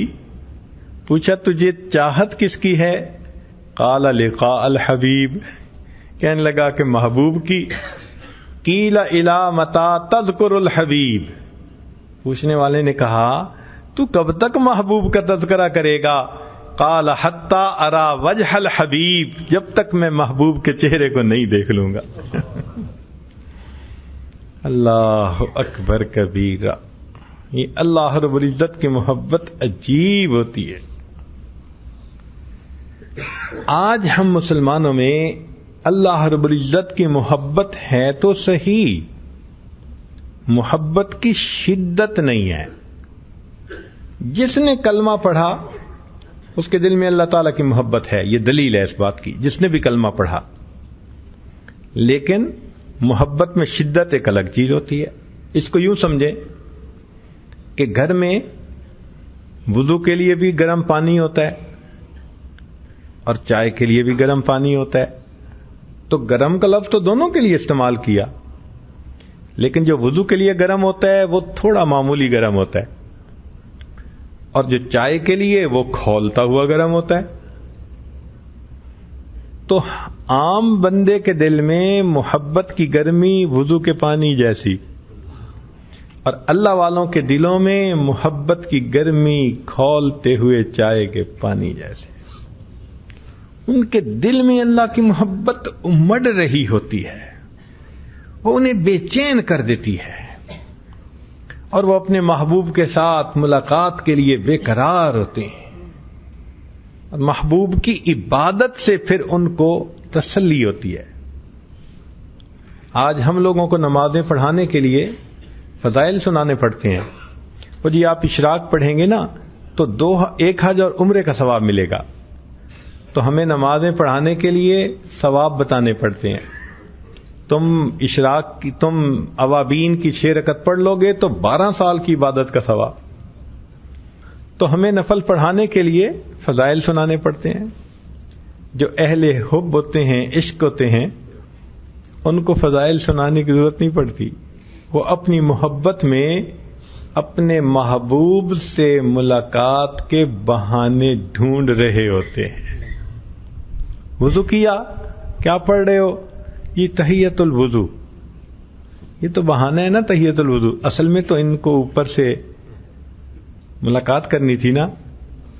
پوچھا تجھے چاہت کس کی ہے؟ قال لقاء الحبیب، کہنے لگا کہ محبوب کی. قیل الی متی تذکر الحبیب، پوچھنے والے نے کہا تو کب تک محبوب کا تذکرہ کرے گا؟ قال حتی ارا وجہ الحبیب، جب تک میں محبوب کے چہرے کو نہیں دیکھ لوں گا. اللہ اکبر کبیرہ. یہ اللہ رب العزت کی محبت عجیب ہوتی ہے. آج ہم مسلمانوں میں اللہ رب العزت کی محبت ہے تو صحیح، محبت کی شدت نہیں ہے. جس نے کلمہ پڑھا اس کے دل میں اللہ تعالیٰ کی محبت ہے. یہ دلیل ہے اس بات کی جس نے بھی کلمہ پڑھا. لیکن محبت میں شدت ایک الگ چیز ہوتی ہے. اس کو یوں سمجھیں کہ گھر میں وضو کے لیے بھی گرم پانی ہوتا ہے اور چائے کے لیے بھی گرم پانی ہوتا ہے. تو گرم کا لفظ تو دونوں کے لیے استعمال کیا، لیکن جو وضو کے لیے گرم ہوتا ہے وہ تھوڑا معمولی گرم ہوتا ہے، اور جو چائے کے لیے وہ کھولتا ہوا گرم ہوتا ہے. تو عام بندے کے دل میں محبت کی گرمی وضو کے پانی جیسی، اور اللہ والوں کے دلوں میں محبت کی گرمی کھولتے ہوئے چائے کے پانی جیسے. ان کے دل میں اللہ کی محبت امڑ رہی ہوتی ہے، وہ انہیں بے چین کر دیتی ہے، اور وہ اپنے محبوب کے ساتھ ملاقات کے لیے بے قرار ہوتے ہیں. اور محبوب کی عبادت سے پھر ان کو تسلی ہوتی ہے. آج ہم لوگوں کو نمازیں پڑھانے کے لیے فضائل سنانے پڑتے ہیں. وہ جی آپ اشراق پڑھیں گے نا تو ایک حج اور عمرے کا ثواب ملے گا. تو ہمیں نمازیں پڑھانے کے لیے ثواب بتانے پڑتے ہیں. تم اوابین کی 6 رکعت پڑھ لو گے تو 12 سال کی عبادت کا ثواب. تو ہمیں نفل پڑھانے کے لیے فضائل سنانے پڑتے ہیں. جو اہل حب ہوتے ہیں، عشق ہوتے ہیں، ان کو فضائل سنانے کی ضرورت نہیں پڑتی. وہ اپنی محبت میں اپنے محبوب سے ملاقات کے بہانے ڈھونڈ رہے ہوتے ہیں. وضو کیا پڑھ رہے ہو؟ یہ تحیت الوضو. یہ تو بہانہ ہے نا تحیت الوضو. اصل میں تو ان کو اوپر سے ملاقات کرنی تھی نا.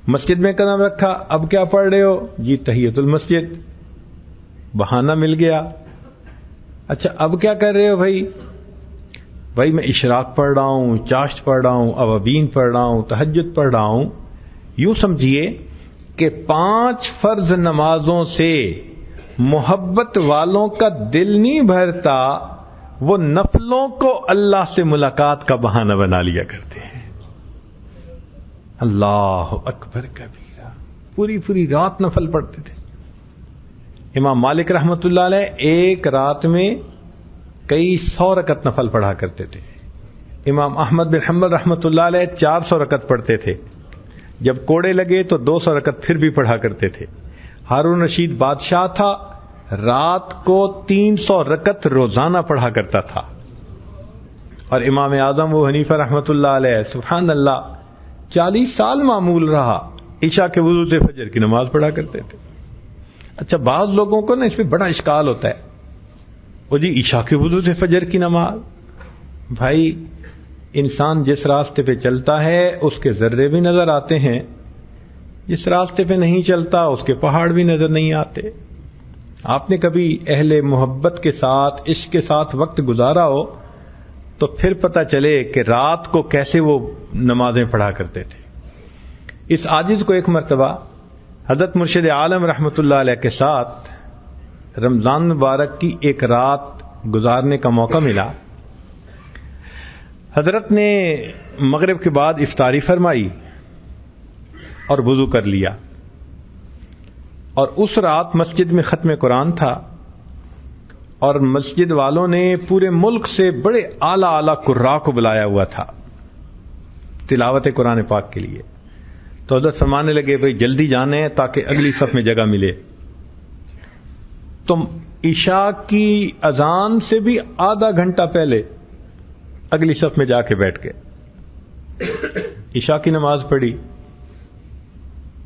مسجد میں قدم رکھا، اب کیا پڑھ رہے ہو؟ جی تحیت المسجد. بہانہ مل گیا. اچھا اب کیا کر رہے ہو بھائی میں اشراق پڑھ رہا ہوں، چاشت پڑھ رہا ہوں، اوابین پڑھ رہا ہوں، تہجد پڑھ رہا ہوں. یوں سمجھیے کہ 5 فرض نمازوں سے محبت والوں کا دل نہیں بھرتا، وہ نفلوں کو اللہ سے ملاقات کا بہانہ بنا لیا کرتے ہیں. اللہ اکبر کبیرہ. پوری رات نفل پڑھتے تھے. امام مالک رحمت اللہ علیہ ایک رات میں کئی 100 رکعت نفل پڑھا کرتے تھے. امام احمد بن حنبل رحمت اللہ علیہ 400 رکعت پڑھتے تھے. جب کوڑے لگے تو 200 رکعت پھر بھی پڑھا کرتے تھے. ہارون رشید بادشاہ تھا، رات کو 300 رکعت روزانہ پڑھا کرتا تھا. اور امام اعظم ابو حنیفہ رحمت اللہ علیہ سبحان اللہ 40 سال معمول رہا، عشاء کے وضو سے فجر کی نماز پڑھا کرتے تھے. اچھا بعض لوگوں کو نا اس پہ بڑا اشکال ہوتا ہے، وہ جی عشاء کے وضو سے فجر کی نماز. بھائی انسان جس راستے پہ چلتا ہے اس کے ذرے بھی نظر آتے ہیں، جس راستے پہ نہیں چلتا اس کے پہاڑ بھی نظر نہیں آتے. آپ نے کبھی اہل محبت کے ساتھ، عشق کے ساتھ وقت گزارا ہو تو پھر پتہ چلے کہ رات کو کیسے وہ نمازیں پڑھا کرتے تھے. اس عاجز کو ایک مرتبہ حضرت مرشد عالم رحمت اللہ علیہ کے ساتھ رمضان مبارک کی ایک رات گزارنے کا موقع ملا. حضرت نے مغرب کے بعد افطاری فرمائی اور وضو کر لیا، اور اس رات مسجد میں ختم قرآن تھا، اور مسجد والوں نے پورے ملک سے بڑے اعلیٰ قراء کو بلایا ہوا تھا تلاوت قرآن پاک کے لیے. تو حضرت فرمانے لگے بھائی جلدی جانے ہیں تاکہ اگلی صف میں جگہ ملے. تم عشاء کی اذان سے بھی آدھا گھنٹہ پہلے اگلی صف میں جا کے بیٹھ گئے. عشاء کی نماز پڑھی،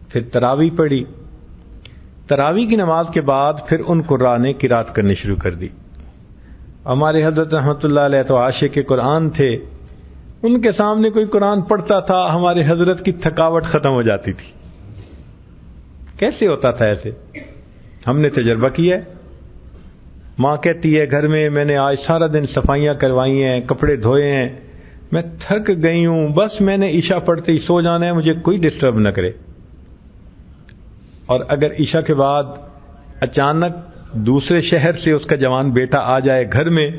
پھر تراویح پڑھی. تراویح کی نماز کے بعد پھر ان قراء نے قرات کرنی شروع کر دی. ہمارے حضرت رحمت اللہ علیہ تو عاشق قرآن تھے، ان کے سامنے کوئی قرآن پڑھتا تھا ہمارے حضرت کی تھکاوٹ ختم ہو جاتی تھی. کیسے ہوتا تھا ایسے؟ ہم نے تجربہ کیا ہے. ماں کہتی ہے گھر میں میں نے آج سارا دن صفائیاں کروائی ہیں، کپڑے دھوئے ہیں، میں تھک گئی ہوں، بس میں نے عشاء پڑھتے ہی سو جانا ہے، مجھے کوئی ڈسٹرب نہ کرے. اور اگر عشاء کے بعد اچانک دوسرے شہر سے اس کا جوان بیٹا آ جائے گھر میں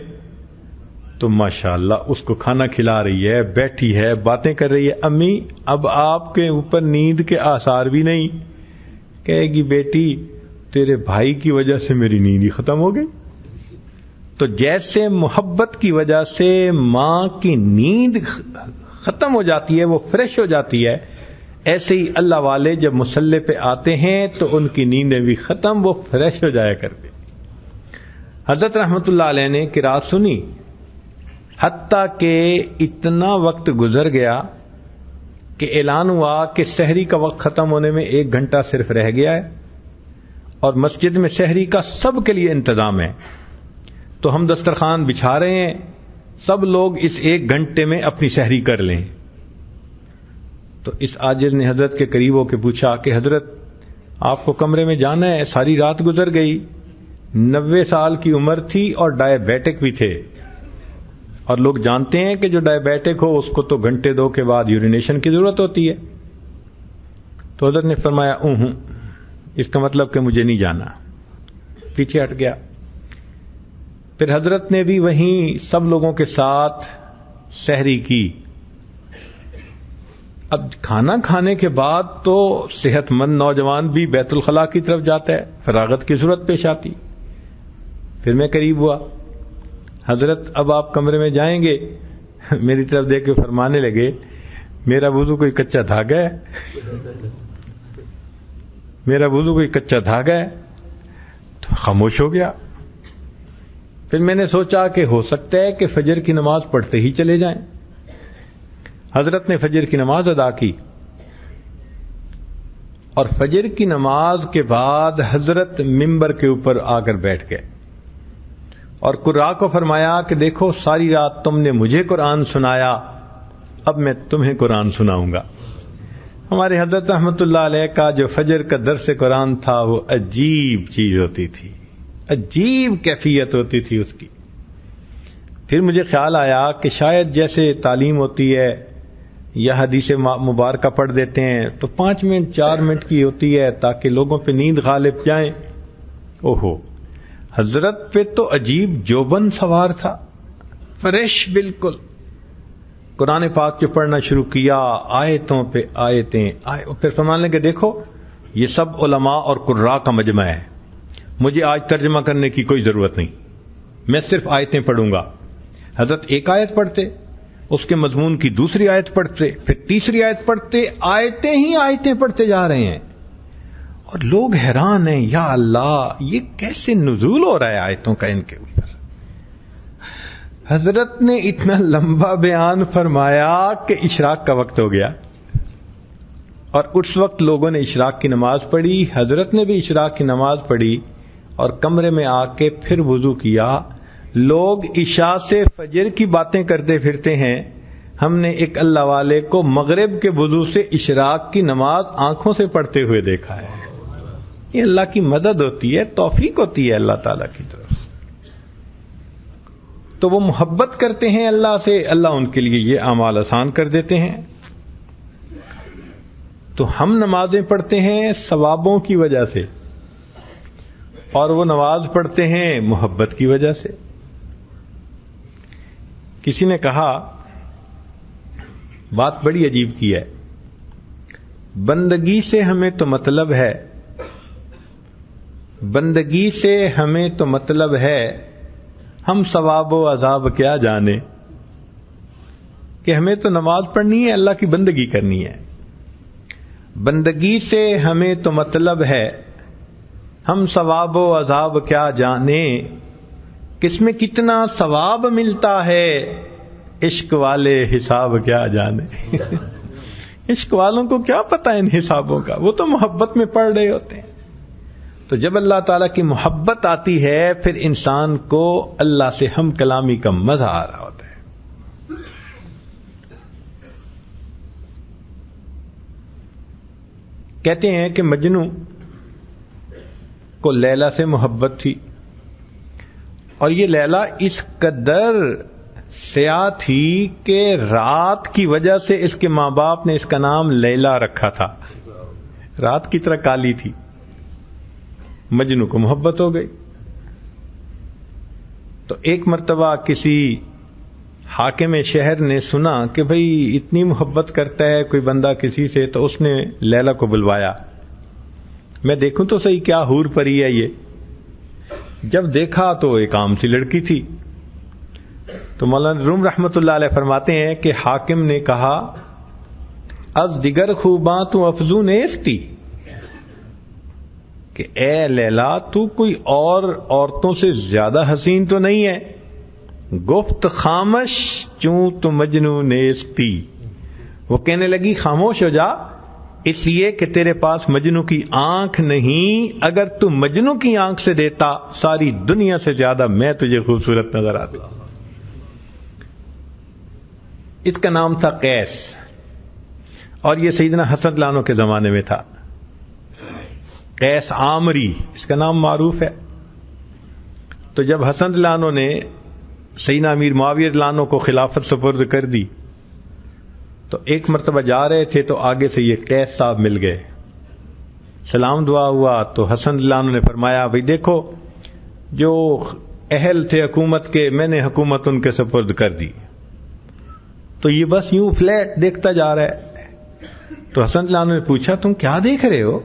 تو ماشاءاللہ اس کو کھانا کھلا رہی ہے، بیٹھی ہے، باتیں کر رہی ہے، امی اب آپ کے اوپر نیند کے آثار بھی نہیں. کہے گی بیٹی تیرے بھائی کی وجہ سے میری نیند ہی ختم ہو گئی. تو جیسے محبت کی وجہ سے ماں کی نیند ختم ہو جاتی ہے، وہ فریش ہو جاتی ہے، ایسے ہی اللہ والے جب مصلی پہ آتے ہیں تو ان کی نیندیں بھی ختم، وہ فریش ہو جایا کرتے. حضرت رحمت اللہ علیہ نے قرات سنی، حتیٰ کہ اتنا وقت گزر گیا کہ اعلان ہوا کہ سحری کا وقت ختم ہونے میں 1 گھنٹہ صرف رہ گیا ہے اور مسجد میں سحری کا سب کے لیے انتظام ہے. تو ہم دسترخوان بچھا رہے ہیں، سب لوگ اس 1 گھنٹے میں اپنی سحری کر لیں. تو اس عاجز نے حضرت کے قریب ہو کے پوچھا کہ حضرت آپ کو کمرے میں جانا ہے، ساری رات گزر گئی، 90 سال کی عمر تھی اور ڈائبیٹک بھی تھے، اور لوگ جانتے ہیں کہ جو ڈائبیٹک ہو اس کو تو گھنٹے 2 کے بعد یورینیشن کی ضرورت ہوتی ہے. تو حضرت نے فرمایا اس کا مطلب کہ مجھے نہیں جانا، پیچھے ہٹ گیا. پھر حضرت نے بھی وہیں سب لوگوں کے ساتھ سحری کی. اب کھانا کھانے کے بعد تو صحت مند نوجوان بھی بیت الخلاء کی طرف جاتا ہے، فراغت کی ضرورت پیش آتی. پھر میں قریب ہوا، حضرت اب آپ کمرے میں جائیں گے؟ میری طرف دیکھ کے فرمانے لگے میرا وضو کوئی کچا دھاگا ہے، میرا وضو کوئی کچا دھاگا ہے. تو خاموش ہو گیا. پھر میں نے سوچا کہ ہو سکتا ہے کہ فجر کی نماز پڑھتے ہی چلے جائیں. حضرت نے فجر کی نماز ادا کی، اور فجر کی نماز کے بعد حضرت ممبر کے اوپر آ کر بیٹھ گئے اور قراء کو فرمایا کہ دیکھو ساری رات تم نے مجھے قرآن سنایا، اب میں تمہیں قرآن سناؤں گا. ہمارے حضرت رحمت اللہ علیہ کا جو فجر کا درس قرآن تھا وہ عجیب چیز ہوتی تھی، عجیب کیفیت ہوتی تھی اس کی. پھر مجھے خیال آیا کہ شاید جیسے تعلیم ہوتی ہے یا حدیث مبارکہ پڑھ دیتے ہیں تو 5 منٹ 4 منٹ کی ہوتی ہے تاکہ لوگوں پہ نیند غالب جائیں. اوہو، حضرت پہ تو عجیب جوبن سوار تھا، فریش بالکل. قرآن پاک جو پڑھنا شروع کیا، آیتوں پہ آیتیں پھر فرمانے لگے دیکھو یہ سب علماء اور قراء کا مجمع ہے، مجھے آج ترجمہ کرنے کی کوئی ضرورت نہیں، میں صرف آیتیں پڑھوں گا. حضرت ایک آیت پڑھتے، اس کے مضمون کی دوسری آیت پڑھتے، پھر تیسری آیت پڑھتے، آیتیں ہی آیتیں پڑھتے جا رہے ہیں. اور لوگ حیران ہیں، یا اللہ یہ کیسے نزول ہو رہا ہے آیتوں کا ان کے اوپر. حضرت نے اتنا لمبا بیان فرمایا کہ اشراق کا وقت ہو گیا، اور اس وقت لوگوں نے اشراق کی نماز پڑھی، حضرت نے بھی اشراق کی نماز پڑھی اور کمرے میں آ کے پھر وضو کیا. لوگ عشاء سے فجر کی باتیں کرتے پھرتے ہیں، ہم نے ایک اللہ والے کو مغرب کے وضو سے اشراق کی نماز آنکھوں سے پڑھتے ہوئے دیکھا ہے. یہ اللہ کی مدد ہوتی ہے، توفیق ہوتی ہے اللہ تعالی کی طرف. تو وہ محبت کرتے ہیں اللہ سے، اللہ ان کے لیے یہ اعمال آسان کر دیتے ہیں. تو ہم نمازیں پڑھتے ہیں ثوابوں کی وجہ سے، اور وہ نماز پڑھتے ہیں محبت کی وجہ سے. کسی نے کہا بات بڑی عجیب کی ہے، بندگی سے ہمیں تو مطلب ہے، بندگی سے ہمیں تو مطلب ہے، ہم ثواب و عذاب کیا جانے. کہ ہمیں تو نماز پڑھنی ہے، اللہ کی بندگی کرنی ہے. بندگی سے ہمیں تو مطلب ہے، ہم ثواب و عذاب کیا جانے. کس میں کتنا ثواب ملتا ہے، عشق والے حساب کیا جانے. عشق والوں کو کیا پتہ ان حسابوں کا، وہ تو محبت میں پڑھ رہے ہوتے ہیں. تو جب اللہ تعالیٰ کی محبت آتی ہے پھر انسان کو اللہ سے ہم کلامی کا مزہ آ رہا ہوتا ہے. کہتے ہیں کہ مجنو کو لیلا سے محبت تھی، اور یہ لیلا اس قدر سیاہ تھی کہ رات کی وجہ سے اس کے ماں باپ نے اس کا نام لیلا رکھا تھا. رات کی طرح کالی تھی. مجنو کو محبت ہو گئی. تو ایک مرتبہ کسی حاکم شہر نے سنا کہ بھئی اتنی محبت کرتا ہے کوئی بندہ کسی سے، تو اس نے لیلا کو بلوایا میں دیکھوں تو صحیح کیا حور پری ہے یہ. جب دیکھا تو ایک عام سی لڑکی تھی. تو مولانا روم رحمت اللہ علیہ فرماتے ہیں کہ حاکم نے کہا از دیگر خوباں تو افزون ایستی، کہ اے لیلا تو کوئی اور عورتوں سے زیادہ حسین تو نہیں ہے. گفت خامش چوں تو مجنون نیستی، وہ کہنے لگی خاموش ہو جا، اس لیے کہ تیرے پاس مجنو کی آنکھ نہیں. اگر تو مجنو کی آنکھ سے دیتا ساری دنیا سے زیادہ میں تجھے خوبصورت نظر آتی. اس کا نام تھا قیس، اور یہ سیدنا حسن لانو کے زمانے میں تھا. قیس عامری اس کا نام معروف ہے. تو جب حسن لانو نے سیدنا امیر معاویہ لانو کو خلافت سپرد کر دی تو ایک مرتبہ جا رہے تھے تو آگے سے یہ قیس صاحب مل گئے. سلام دعا ہوا تو حسن لانو نے فرمایا بھئی دیکھو جو اہل تھے حکومت کے میں نے حکومت ان کے سپرد کر دی. تو یہ بس یوں فلیٹ دیکھتا جا رہا ہے. تو حسن لانو نے پوچھا تم کیا دیکھ رہے ہو؟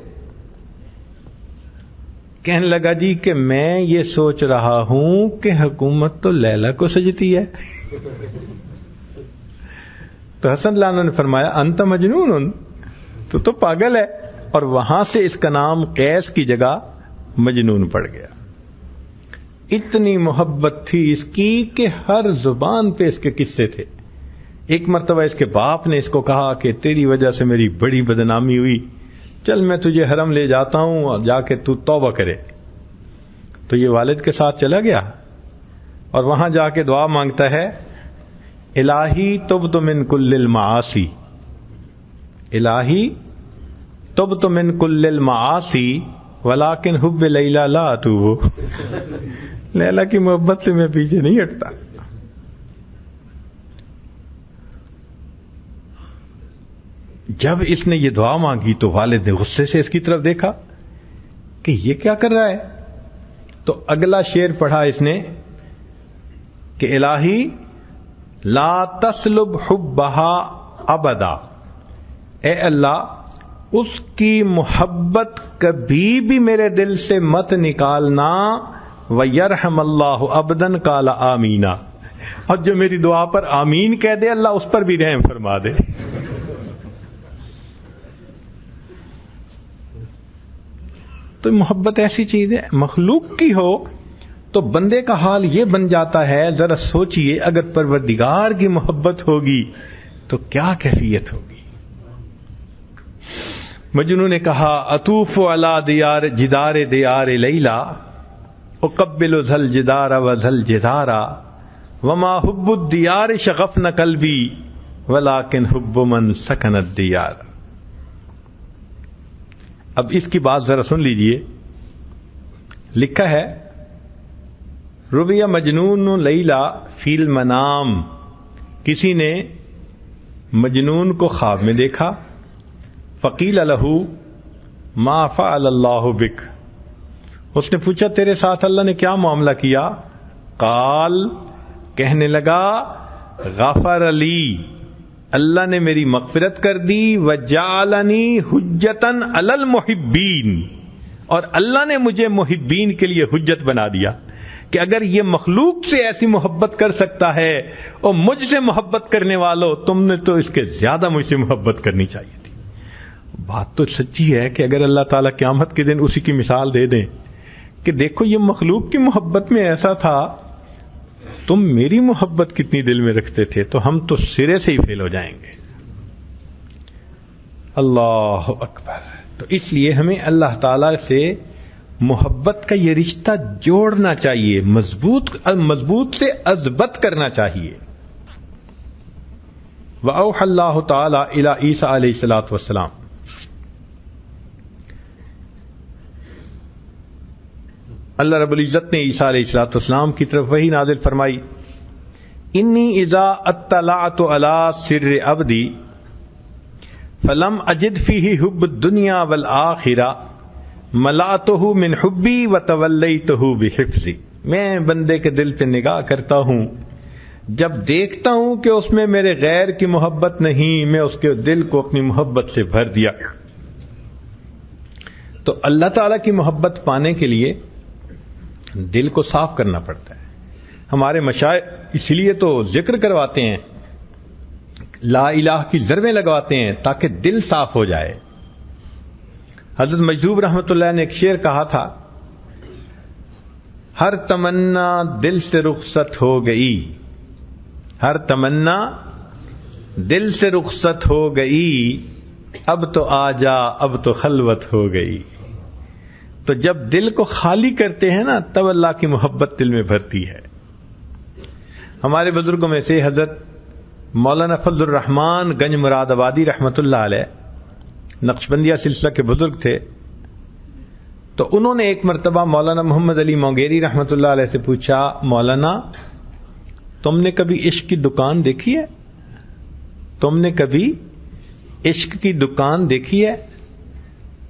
کہنے لگا جی کہ میں یہ سوچ رہا ہوں کہ حکومت تو لیلا کو سجتی ہے. تو حسن لانو نے فرمایا انت مجنون، تو پاگل ہے. اور وہاں سے اس کا نام قیس کی جگہ مجنون پڑ گیا. اتنی محبت تھی اس کی کہ ہر زبان پہ اس کے قصے تھے. ایک مرتبہ اس کے باپ نے اس کو کہا کہ تیری وجہ سے میری بڑی بدنامی ہوئی، چل میں تجھے حرم لے جاتا ہوں اور جا کے تو توبہ کرے. تو یہ والد کے ساتھ چلا گیا اور وہاں جا کے دعا مانگتا ہے الہی تبت من کل المعاصی، الہی تبت من کل المعاصی ولکن حب لیلا لا اتوب. لیلا کی محبت سے میں پیچھے نہیں ہٹتا. جب اس نے یہ دعا مانگی تو والد نے غصے سے اس کی طرف دیکھا کہ یہ کیا کر رہا ہے. تو اگلا شعر پڑھا اس نے کہ الہی لا تسلب حبہا ابدا، اے اللہ اس کی محبت کبھی بھی میرے دل سے مت نکالنا. وَيَرْحَمَ اللَّهُ عَبْدًا قَالَ آمینہ، اور جو میری دعا پر آمین کہہ دے اللہ اس پر بھی رحم فرما دے. تو محبت ایسی چیز ہے مخلوق کی ہو تو بندے کا حال یہ بن جاتا ہے. ذرا سوچئے اگر پروردگار کی محبت ہوگی تو کیا کیفیت ہوگی. مجنون نے کہا اطوف علی دیار جدار دیار لیلا اقبل ذل جدار و ذل جدارا وما حب الدیار شغفن قلبی ولکن حب من سکن الدیار. اب اس کی بات ذرا سن لیجئے. لکھا ہے ربیہ مجنون لیلا فی المنام، کسی نے مجنون کو خواب میں دیکھا. فقیل لہ ما فعل اللہ بک، اس نے پوچھا تیرے ساتھ اللہ نے کیا معاملہ کیا. قال، کہنے لگا غفر لی، اللہ نے میری مغفرت کر دی. وجعلنی حجتاً علی المحبین، اور اللہ نے مجھے محبین کے لیے حجت بنا دیا کہ اگر یہ مخلوق سے ایسی محبت کر سکتا ہے اور مجھ سے محبت کرنے والوں تم نے تو اس کے زیادہ مجھ سے محبت کرنی چاہیے تھی. بات تو سچی ہے کہ اگر اللہ تعالیٰ قیامت کے دن اسی کی مثال دے دیں کہ دیکھو یہ مخلوق کی محبت میں ایسا تھا، تم میری محبت کتنی دل میں رکھتے تھے، تو ہم تو سرے سے ہی فیل ہو جائیں گے. اللہ اکبر. تو اس لیے ہمیں اللہ تعالی سے محبت کا یہ رشتہ جوڑنا چاہیے، مضبوط سے اضبط کرنا چاہیے. وَأَوْحَى اللَّهُ تَعَالَى إِلَى عِيسَىٰ علیہ الصلوٰۃ والسلام، اللہ رب العزت نے عیسیٰ علیہ الصلوٰۃ والسلام کی طرف وحی نازل فرمائی. انی اذا اطلعت علی سر عبدی فلم اجد فیہ حب الدنیا والآخرہ ملأتہ من حبی وتولیتہ بحفظی. میں بندے کے دل پہ نگاہ کرتا ہوں، جب دیکھتا ہوں کہ اس میں میرے غیر کی محبت نہیں، میں اس کے دل کو اپنی محبت سے بھر دیا. تو اللہ تعالیٰ کی محبت پانے کے لیے دل کو صاف کرنا پڑتا ہے. ہمارے مشائخ اس لیے تو ذکر کرواتے ہیں، لا الہ کی ضربیں لگواتے ہیں تاکہ دل صاف ہو جائے. حضرت مجذوب رحمۃ اللہ نے ایک شعر کہا تھا، ہر تمنا دل سے رخصت ہو گئی، ہر تمنا دل سے رخصت ہو گئی، اب تو آ جا اب تو خلوت ہو گئی. تو جب دل کو خالی کرتے ہیں نا تب اللہ کی محبت دل میں بھرتی ہے. ہمارے بزرگوں میں سے حضرت مولانا فضل الرحمان گنج مراد آبادی رحمۃ اللہ علیہ نقشبندیہ سلسلہ کے بزرگ تھے. تو انہوں نے ایک مرتبہ مولانا محمد علی مونگیری رحمۃ اللہ علیہ سے پوچھا، مولانا تم نے کبھی عشق کی دکان دیکھی ہے؟ تم نے کبھی عشق کی دکان دیکھی ہے؟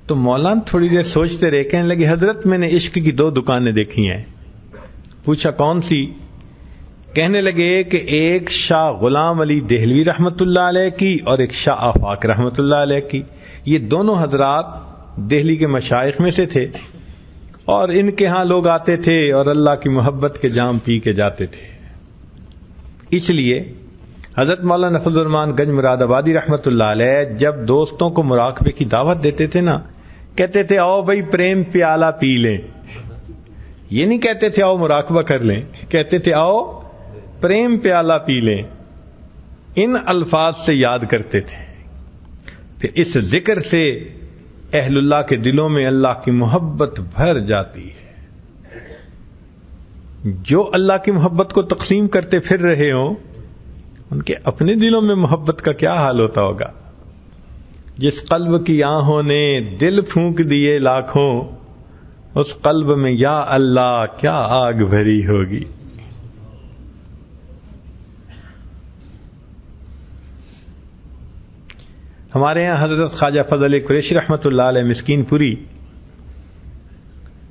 تو مولانا تھوڑی دیر سوچتے رہے، کہنے لگے حضرت میں نے عشق کی 2 دکانیں دیکھی ہیں. پوچھا کون سی؟ کہنے لگے کہ ایک شاہ غلام علی دہلوی رحمۃ اللہ علیہ کی اور ایک شاہ آفاق رحمۃ اللہ علیہ کی. یہ دونوں حضرات دہلی کے مشائخ میں سے تھے اور ان کے ہاں لوگ آتے تھے اور اللہ کی محبت کے جام پی کے جاتے تھے. اس لیے حضرت مولانا فضل الرحمان گنج مراد آبادی رحمۃ اللہ علیہ جب دوستوں کو مراقبے کی دعوت دیتے تھے نا، کہتے تھے آؤ بھائی پریم پیالہ پی لیں. یہ نہیں کہتے تھے آؤ مراقبہ کر لیں، کہتے تھے آؤ پریم پیالہ پی لیں. ان الفاظ سے یاد کرتے تھے. پھر اس ذکر سے اہل اللہ کے دلوں میں اللہ کی محبت بھر جاتی ہے. جو اللہ کی محبت کو تقسیم کرتے پھر رہے ہوں ان کے اپنے دلوں میں محبت کا کیا حال ہوتا ہوگا. جس قلب کی آہوں نے دل پھونک دیے لاکھوں، اس قلب میں یا اللہ کیا آگ بھری ہوگی. ہمارے یہاں حضرت خواجہ فضل قریشی رحمۃ اللہ علیہ مسکین پوری،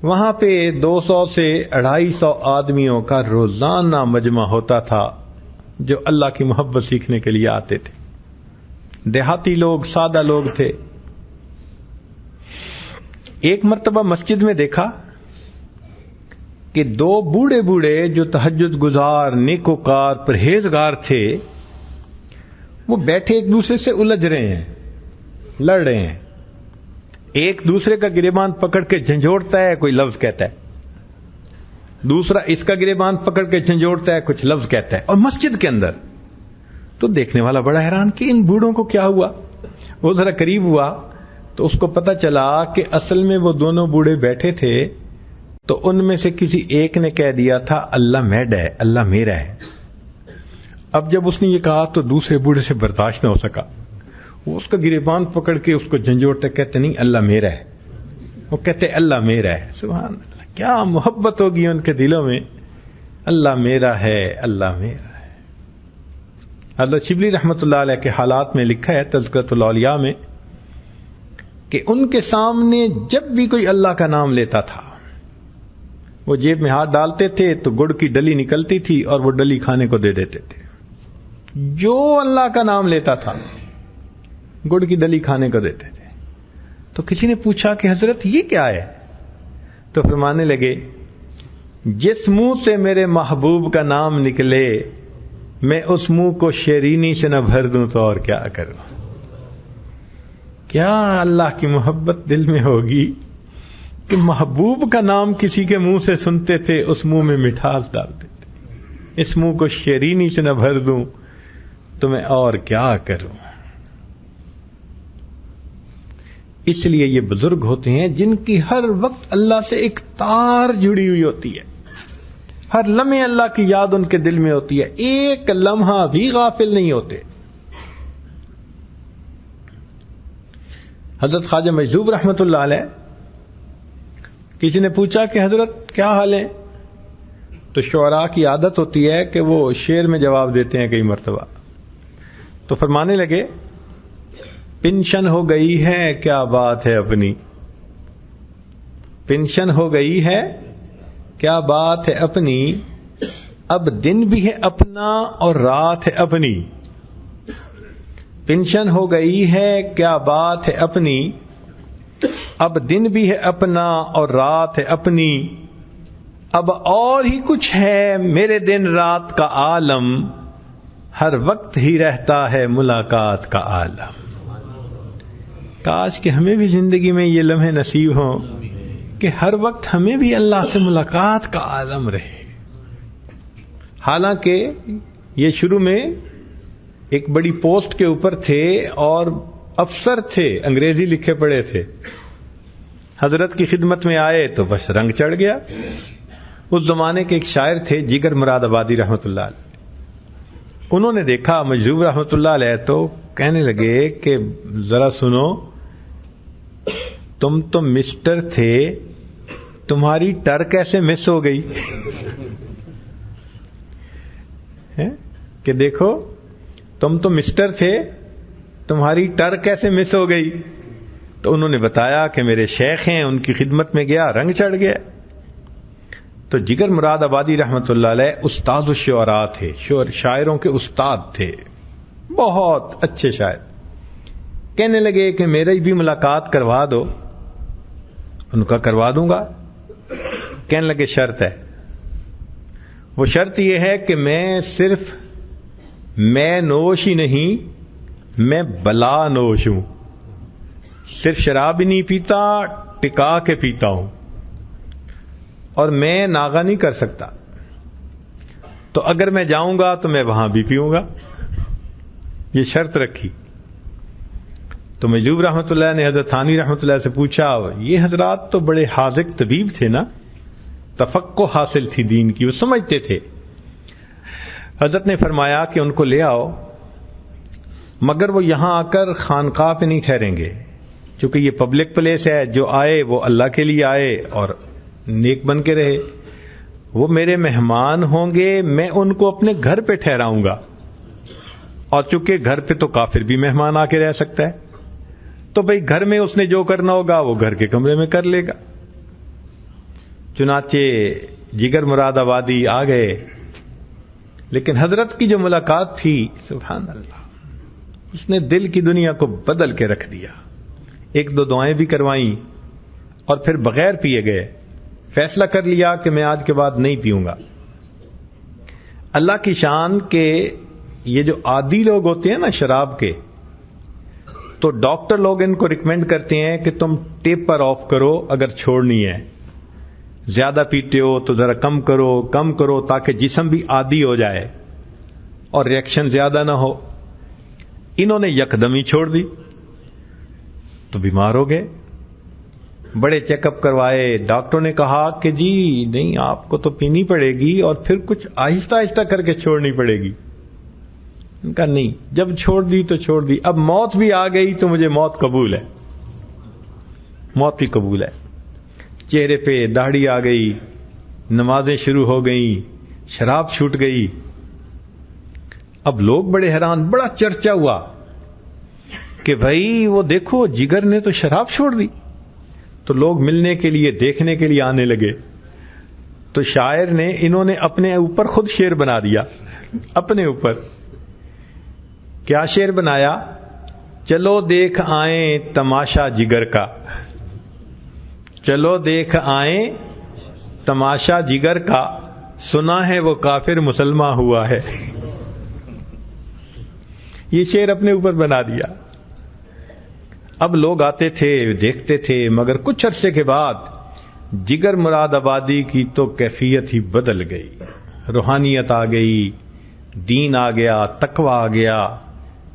وہاں پہ 200 سے 250 آدمیوں کا روزانہ مجمع ہوتا تھا جو اللہ کی محبت سیکھنے کے لیے آتے تھے. دیہاتی لوگ، سادہ لوگ تھے. ایک مرتبہ مسجد میں دیکھا کہ 2 بوڑھے بوڑھے جو تہجد گزار، نیکوکار، پرہیزگار تھے، وہ بیٹھے ایک دوسرے سے الجھ رہے ہیں، لڑ رہے ہیں. ایک دوسرے کا گریبان پکڑ کے جھنجھوڑتا ہے، کوئی لفظ کہتا ہے، دوسرا اس کا گریبان پکڑ کے جھنجھوڑتا ہے، کچھ لفظ کہتا ہے، اور مسجد کے اندر. تو دیکھنے والا بڑا حیران کہ ان بوڑھوں کو کیا ہوا. وہ ذرا قریب ہوا تو اس کو پتا چلا کہ اصل میں وہ دونوں بوڑھے بیٹھے تھے تو ان میں سے کسی ایک نے کہہ دیا تھا اللہ میڈ ہے، اللہ میرا ہے. اب جب اس نے یہ کہا تو دوسرے بوڑھے سے برداشت نہ ہو سکا. وہ اس کا گریبان پکڑ کے اس کو جھنجھوڑتے، کہتے نہیں اللہ میرا ہے. وہ کہتے اللہ میرا ہے. سبحان اللہ، کیا محبت ہوگی ان کے دلوں میں. اللہ میرا ہے، اللہ میرا ہے. حضرت شبلی رحمۃ اللہ علیہ کے حالات میں لکھا ہے تذکرۃ الاولیاء میں کہ ان کے سامنے جب بھی کوئی اللہ کا نام لیتا تھا وہ جیب میں ہاتھ ڈالتے تھے تو گڑ کی ڈلی نکلتی تھی اور وہ ڈلی کھانے کو دے دیتے تھے. جو اللہ کا نام لیتا تھا گڑ کی ڈلی کھانے کو دیتے تھے. تو کسی نے پوچھا کہ حضرت یہ کیا ہے؟ تو فرمانے لگے جس منہ سے میرے محبوب کا نام نکلے میں اس منہ کو شیرینی سے نہ بھر دوں تو اور کیا کروں. کیا اللہ کی محبت دل میں ہوگی کہ محبوب کا نام کسی کے منہ سے سنتے تھے اس منہ میں مٹھاس ڈالتے تھے. اس منہ کو شیرینی سے نہ بھر دوں تو میں اور کیا کروں. اس لیے یہ بزرگ ہوتے ہیں جن کی ہر وقت اللہ سے ایک تار جڑی ہوئی ہوتی ہے. ہر لمحے اللہ کی یاد ان کے دل میں ہوتی ہے، ایک لمحہ بھی غافل نہیں ہوتے. حضرت خواجہ مجذوب رحمۃ اللہ علیہ، کسی نے پوچھا کہ حضرت کیا حال ہے؟ تو شعراء کی عادت ہوتی ہے کہ وہ شعر میں جواب دیتے ہیں کئی مرتبہ. تو فرمانے لگے پنشن ہو گئی ہے کیا بات ہے اپنی، پنشن ہو گئی ہے کیا بات ہے اپنی، اب دن بھی ہے اپنا اور رات ہے اپنی. پنشن ہو گئی ہے کیا بات ہے اپنی، اب دن بھی ہے اپنا اور رات ہے اپنی، اب اور ہی کچھ ہے میرے دن رات کا عالم، ہر وقت ہی رہتا ہے ملاقات کا عالم۔ کاش کہ ہمیں بھی زندگی میں یہ لمحے نصیب ہوں کہ ہر وقت ہمیں بھی اللہ سے ملاقات کا عالم رہے۔ حالانکہ یہ شروع میں ایک بڑی پوسٹ کے اوپر تھے اور افسر تھے، انگریزی لکھے پڑے تھے، حضرت کی خدمت میں آئے تو بس رنگ چڑھ گیا۔ اس زمانے کے ایک شاعر تھے جگر مراد آبادی رحمۃ اللہ علیہ، انہوں نے دیکھا مجذوب رحمۃ اللہ علیہ تو کہنے لگے کہ ذرا سنو، تم تو مسٹر تھے، تمہاری ٹر کیسے مس ہو گئی؟ کہ دیکھو تم تو مسٹر تھے، تمہاری ٹر کیسے مس ہو گئی؟ تو انہوں نے بتایا کہ میرے شیخ ہیں، ان کی خدمت میں گیا، رنگ چڑھ گیا۔ تو جگر مراد آبادی رحمۃ اللہ علیہ استاد الشعراء تھے، شاعروں کے استاد تھے، بہت اچھے شاعر۔ کہنے لگے کہ میری بھی ملاقات کروا دو۔ ان کا کروا دوں گا۔ کہنے لگے شرط ہے، وہ شرط یہ ہے کہ میں صرف میں نوش ہی نہیں، میں بلا نوش ہوں، صرف شراب ہی نہیں پیتا، ٹکا کے پیتا ہوں، اور میں ناغہ نہیں کر سکتا، تو اگر میں جاؤں گا تو میں وہاں بھی پیوں گا۔ یہ شرط رکھی۔ تو مجذوب رحمۃ اللہ نے حضرت ثانی رحمۃ اللہ سے پوچھا، یہ حضرات تو بڑے حاذق طبیب تھے نا، تفقہ حاصل تھی دین کی، وہ سمجھتے تھے۔ حضرت نے فرمایا کہ ان کو لے آؤ، مگر وہ یہاں آ کر خانقاہ پہ نہیں ٹھہریں گے، چونکہ یہ پبلک پلیس ہے، جو آئے وہ اللہ کے لیے آئے اور نیک بن کے رہے۔ وہ میرے مہمان ہوں گے، میں ان کو اپنے گھر پہ ٹھہراؤں گا، اور چونکہ گھر پہ تو کافر بھی مہمان آ کے رہ سکتا ہے، تو بھئی گھر میں اس نے جو کرنا ہوگا وہ گھر کے کمرے میں کر لے گا۔ چنانچہ جگر مراد آبادی آ گئے، لیکن حضرت کی جو ملاقات تھی، سبحان اللہ، اس نے دل کی دنیا کو بدل کے رکھ دیا۔ ایک دو دعائیں بھی کروائیں اور پھر بغیر پیے گئے، فیصلہ کر لیا کہ میں آج کے بعد نہیں پیوں گا۔ اللہ کی شان کہ یہ جو عادی لوگ ہوتے ہیں نا شراب کے، تو ڈاکٹر لوگ ان کو ریکمینڈ کرتے ہیں کہ تم ٹیپر آف کرو اگر چھوڑنی ہے، زیادہ پیتے ہو تو ذرا کم کرو تاکہ جسم بھی عادی ہو جائے اور ریئیکشن زیادہ نہ ہو۔ انہوں نے یکدم ہی چھوڑ دی تو بیمار ہو گئے، بڑے چیک اپ کروائے، ڈاکٹروں نے کہا کہ جی نہیں، آپ کو تو پینی پڑے گی اور پھر کچھ آہستہ آہستہ کر کے چھوڑنی پڑے گی۔ ان کا نہیں، جب چھوڑ دی تو چھوڑ دی، اب موت بھی آ گئی تو مجھے موت قبول ہے، موت بھی قبول ہے۔ چہرے پہ داڑھی آ گئی، نمازیں شروع ہو گئیں، شراب چھوٹ گئی۔ اب لوگ بڑے حیران، بڑا چرچا ہوا کہ بھائی وہ دیکھو جگر نے تو شراب چھوڑ دی۔ تو لوگ ملنے کے لیے، دیکھنے کے لیے آنے لگے۔ تو شاعر نے، انہوں نے اپنے اوپر خود شعر بنا دیا، اپنے اوپر۔ کیا شعر بنایا؟ چلو دیکھ آئیں تماشا جگر کا، چلو دیکھ آئیں تماشا جگر کا، سنا ہے وہ کافر مسلمان ہوا ہے۔ یہ شعر اپنے اوپر بنا دیا۔ اب لوگ آتے تھے، دیکھتے تھے، مگر کچھ عرصے کے بعد جگر مراد آبادی کی تو کیفیت ہی بدل گئی، روحانیت آ گئی، دین آ گیا، تقوی آ گیا،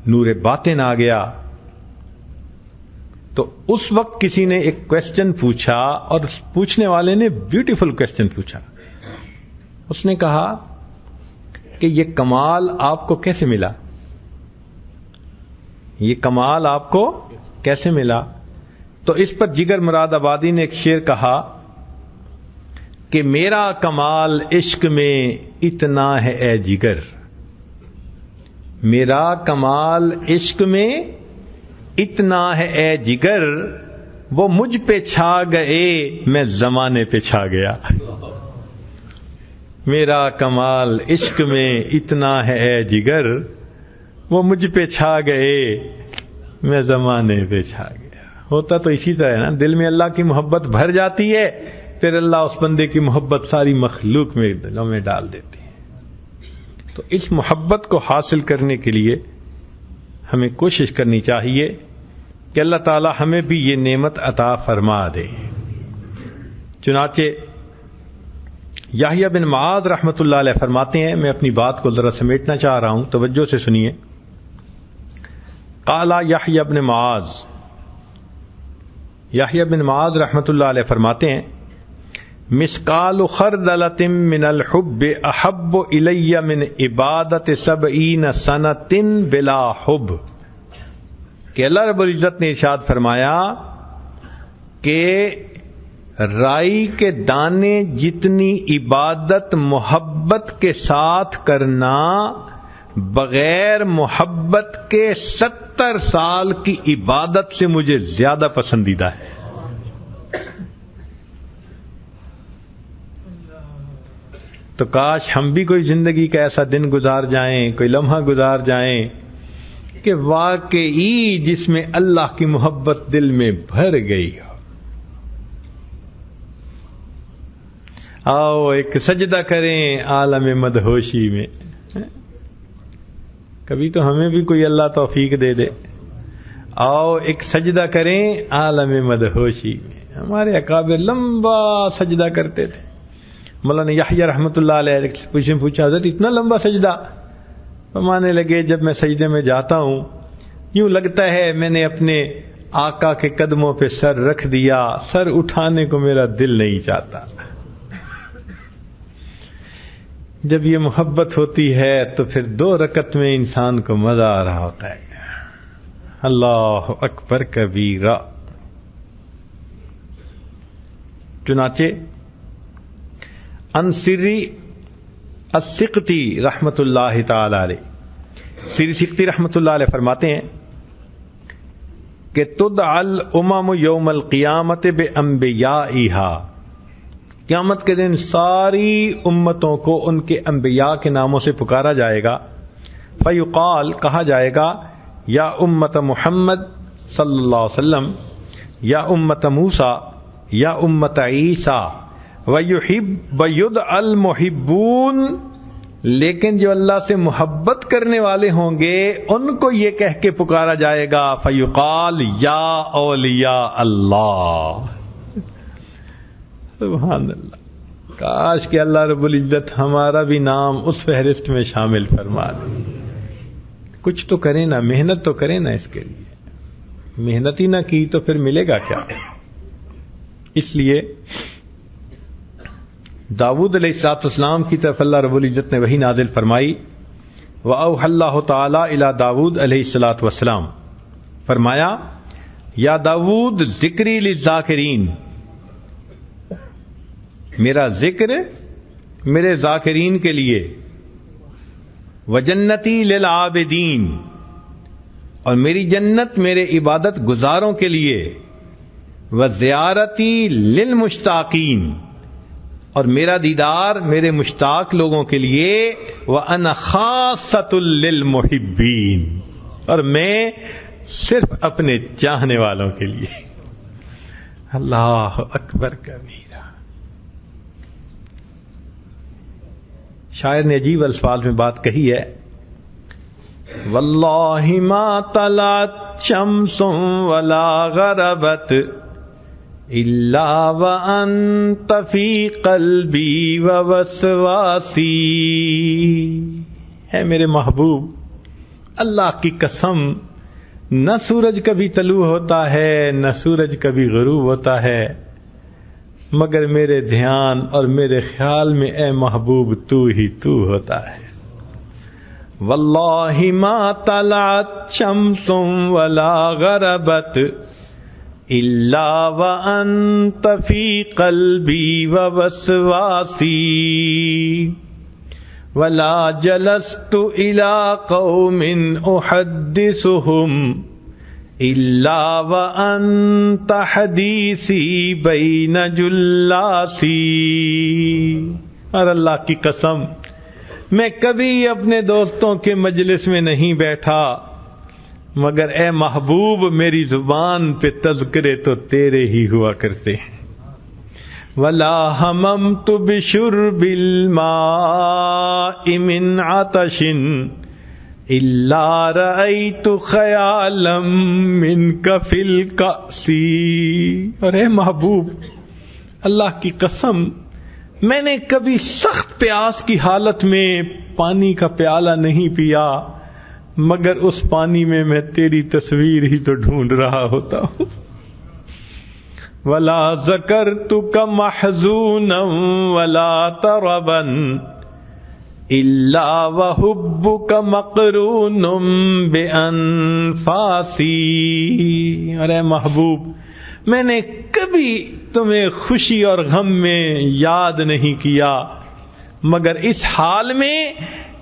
نور باطن آ گیا۔ تو اس وقت کسی نے ایک کویسچن پوچھا، اور پوچھنے والے نے بیوٹیفل کویسچن پوچھا۔ اس نے کہا کہ یہ کمال آپ کو کیسے ملا؟ یہ کمال آپ کو کیسے ملا؟ تو اس پر جگر مراد آبادی نے ایک شعر کہا کہ میرا کمال عشق میں اتنا ہے اے جگر، میرا کمال عشق میں اتنا ہے اے جگر، وہ مجھ پہ چھا گئے میں زمانے پہ چھا گیا۔ میرا کمال عشق میں اتنا ہے اے جگر، وہ مجھ پہ چھا گئے میں زمانے پہ چھا گیا۔ ہوتا تو اسی طرح ہے نا، دل میں اللہ کی محبت بھر جاتی ہے، پھر اللہ اس بندے کی محبت ساری مخلوق میں دلوں میں ڈال دیتی ہے۔ تو اس محبت کو حاصل کرنے کے لیے ہمیں کوشش کرنی چاہیے کہ اللہ تعالی ہمیں بھی یہ نعمت عطا فرما دے۔ چنانچہ یحییٰ بن معاذ رحمۃ اللہ علیہ فرماتے ہیں، میں اپنی بات کو ذرا سمیٹنا چاہ رہا ہوں، توجہ سے سنیے۔ قال یحییٰ بن معاذ، یحییٰ بن معاذ رحمۃ اللہ علیہ فرماتے ہیں، مسقال خردلۃ من الحب احب الی من عبادت 70 سنۃ بلا حب، کہ اللہ رب العزت نے ارشاد فرمایا کہ رائی کے دانے جتنی عبادت محبت کے ساتھ کرنا بغیر محبت کے 70 سال کی عبادت سے مجھے زیادہ پسندیدہ ہے۔ تو کاش ہم بھی کوئی زندگی کا ایسا دن گزار جائیں، کوئی لمحہ گزار جائیں کہ واقعی جس میں اللہ کی محبت دل میں بھر گئی ہو۔ آؤ ایک سجدہ کریں عالم مدہوشی میں، کبھی تو ہمیں بھی کوئی اللہ توفیق دے دے۔ آؤ ایک سجدہ کریں عالم مدہوشی میں۔ ہمارے اکابر لمبا سجدہ کرتے تھے۔ مولانا یحییٰ رحمۃ اللہ علیہ پوچھا حضرت اتنا لمبا سجدہ؟ فرمانے لگے جب میں سجدے میں جاتا ہوں یوں لگتا ہے میں نے اپنے آقا کے قدموں پہ سر رکھ دیا، سر اٹھانے کو میرا دل نہیں چاہتا۔ جب یہ محبت ہوتی ہے تو پھر 2 رکعت میں انسان کو مزہ آ رہا ہوتا ہے۔ اللہ اکبر کبیرہ۔ چنانچہ انصری السقطی رحمت اللہ تعالی علیہ، سری سقطی رحمت اللہ علیہ فرماتے ہیں کہ تدعى الامم یوم القیامت بانبیائہا، قیامت کے دن ساری امتوں کو ان کے انبیاء کے ناموں سے پکارا جائے گا۔ فیقال، کہا جائے گا، یا امت محمد صلی اللہ علیہ وسلم، یا امت موسیٰ، یا امت عیسیٰ، وَيُدْعَى الْمُحِبُّونَ، لیکن جو اللہ سے محبت کرنے والے ہوں گے ان کو یہ کہہ کے پکارا جائے گا، فیقال یا اولیاء اللہ۔ سبحان اللہ، کاش کہ اللہ رب العزت ہمارا بھی نام اس فہرست میں شامل فرما دے۔ کچھ تو کریں نا، محنت تو کریں نا، اس کے لیے محنت ہی نہ کی تو پھر ملے گا کیا؟ اس لیے داؤد علیہ السلام کی طرف اللہ رب العزت نے وحی نازل فرمائی، وَأَوْحَى اللَّهُ تَعَالَى إِلَى داؤد علیہ السلام، فرمایا یا داؤد ذکری للذاکرین، میرا ذکر میرے ذاکرین کے لیے، وجنتی للعابدین، اور میری جنت میرے عبادت گزاروں کے لیے، وزیارتی للمشتاقین، اور میرا دیدار میرے مشتاق لوگوں کے لیے، وَأَنَا خَاصَّةٌ لِّلْمُحِبِّينَ، اور میں صرف اپنے چاہنے والوں کے لیے۔ اللہ اکبر کبیرہ۔ شاعر نے عجیب الفاظ میں بات کہی ہے، وَاللَّهِ مَا طَلَعَتْ شَمْسٌ وَلَا غَرَبَتْ إِلَّا وَأَنْتَ فِي قَلْبِي وَوَسْوَاسِي، ہے میرے محبوب، اللہ کی قسم، نہ سورج کبھی طلوع ہوتا ہے نہ سورج کبھی غروب ہوتا ہے، مگر میرے دھیان اور میرے خیال میں اے محبوب تو ہی تو ہوتا ہے۔ واللہ ما طلعت شمس ولا غربت الا وانت فی قلبی ووسواسی، ولا جلست الى قوم احدثهم الا وانت حدیثی بین جلاسی، اور اللہ کی قسم میں کبھی اپنے دوستوں کے مجلس میں نہیں بیٹھا مگر اے محبوب میری زبان پہ تذکرے تو تیرے ہی ہوا کرتے ہیں. وَلَا هَمَمْتُ بِشُرْبِ الْمَاءِ مِنْ عَطَشٍ إِلَّا رَأَيْتُ خَيَالًا مِنْكَ فِي الْكَأْسِ. اور اے محبوب اللہ کی قسم میں نے کبھی سخت پیاس کی حالت میں پانی کا پیالہ نہیں پیا مگر اس پانی میں میں تیری تصویر ہی تو ڈھونڈ رہا ہوتا ہوں. وَلَا ذَكَرْتُكَ مَحْزُونًا وَلَا تَرَبًا إِلَّا وَحُبُّكَ مَقْرُونٌ بِأَنفَاسِي. ارے محبوب میں نے کبھی تمہیں خوشی اور غم میں یاد نہیں کیا مگر اس حال میں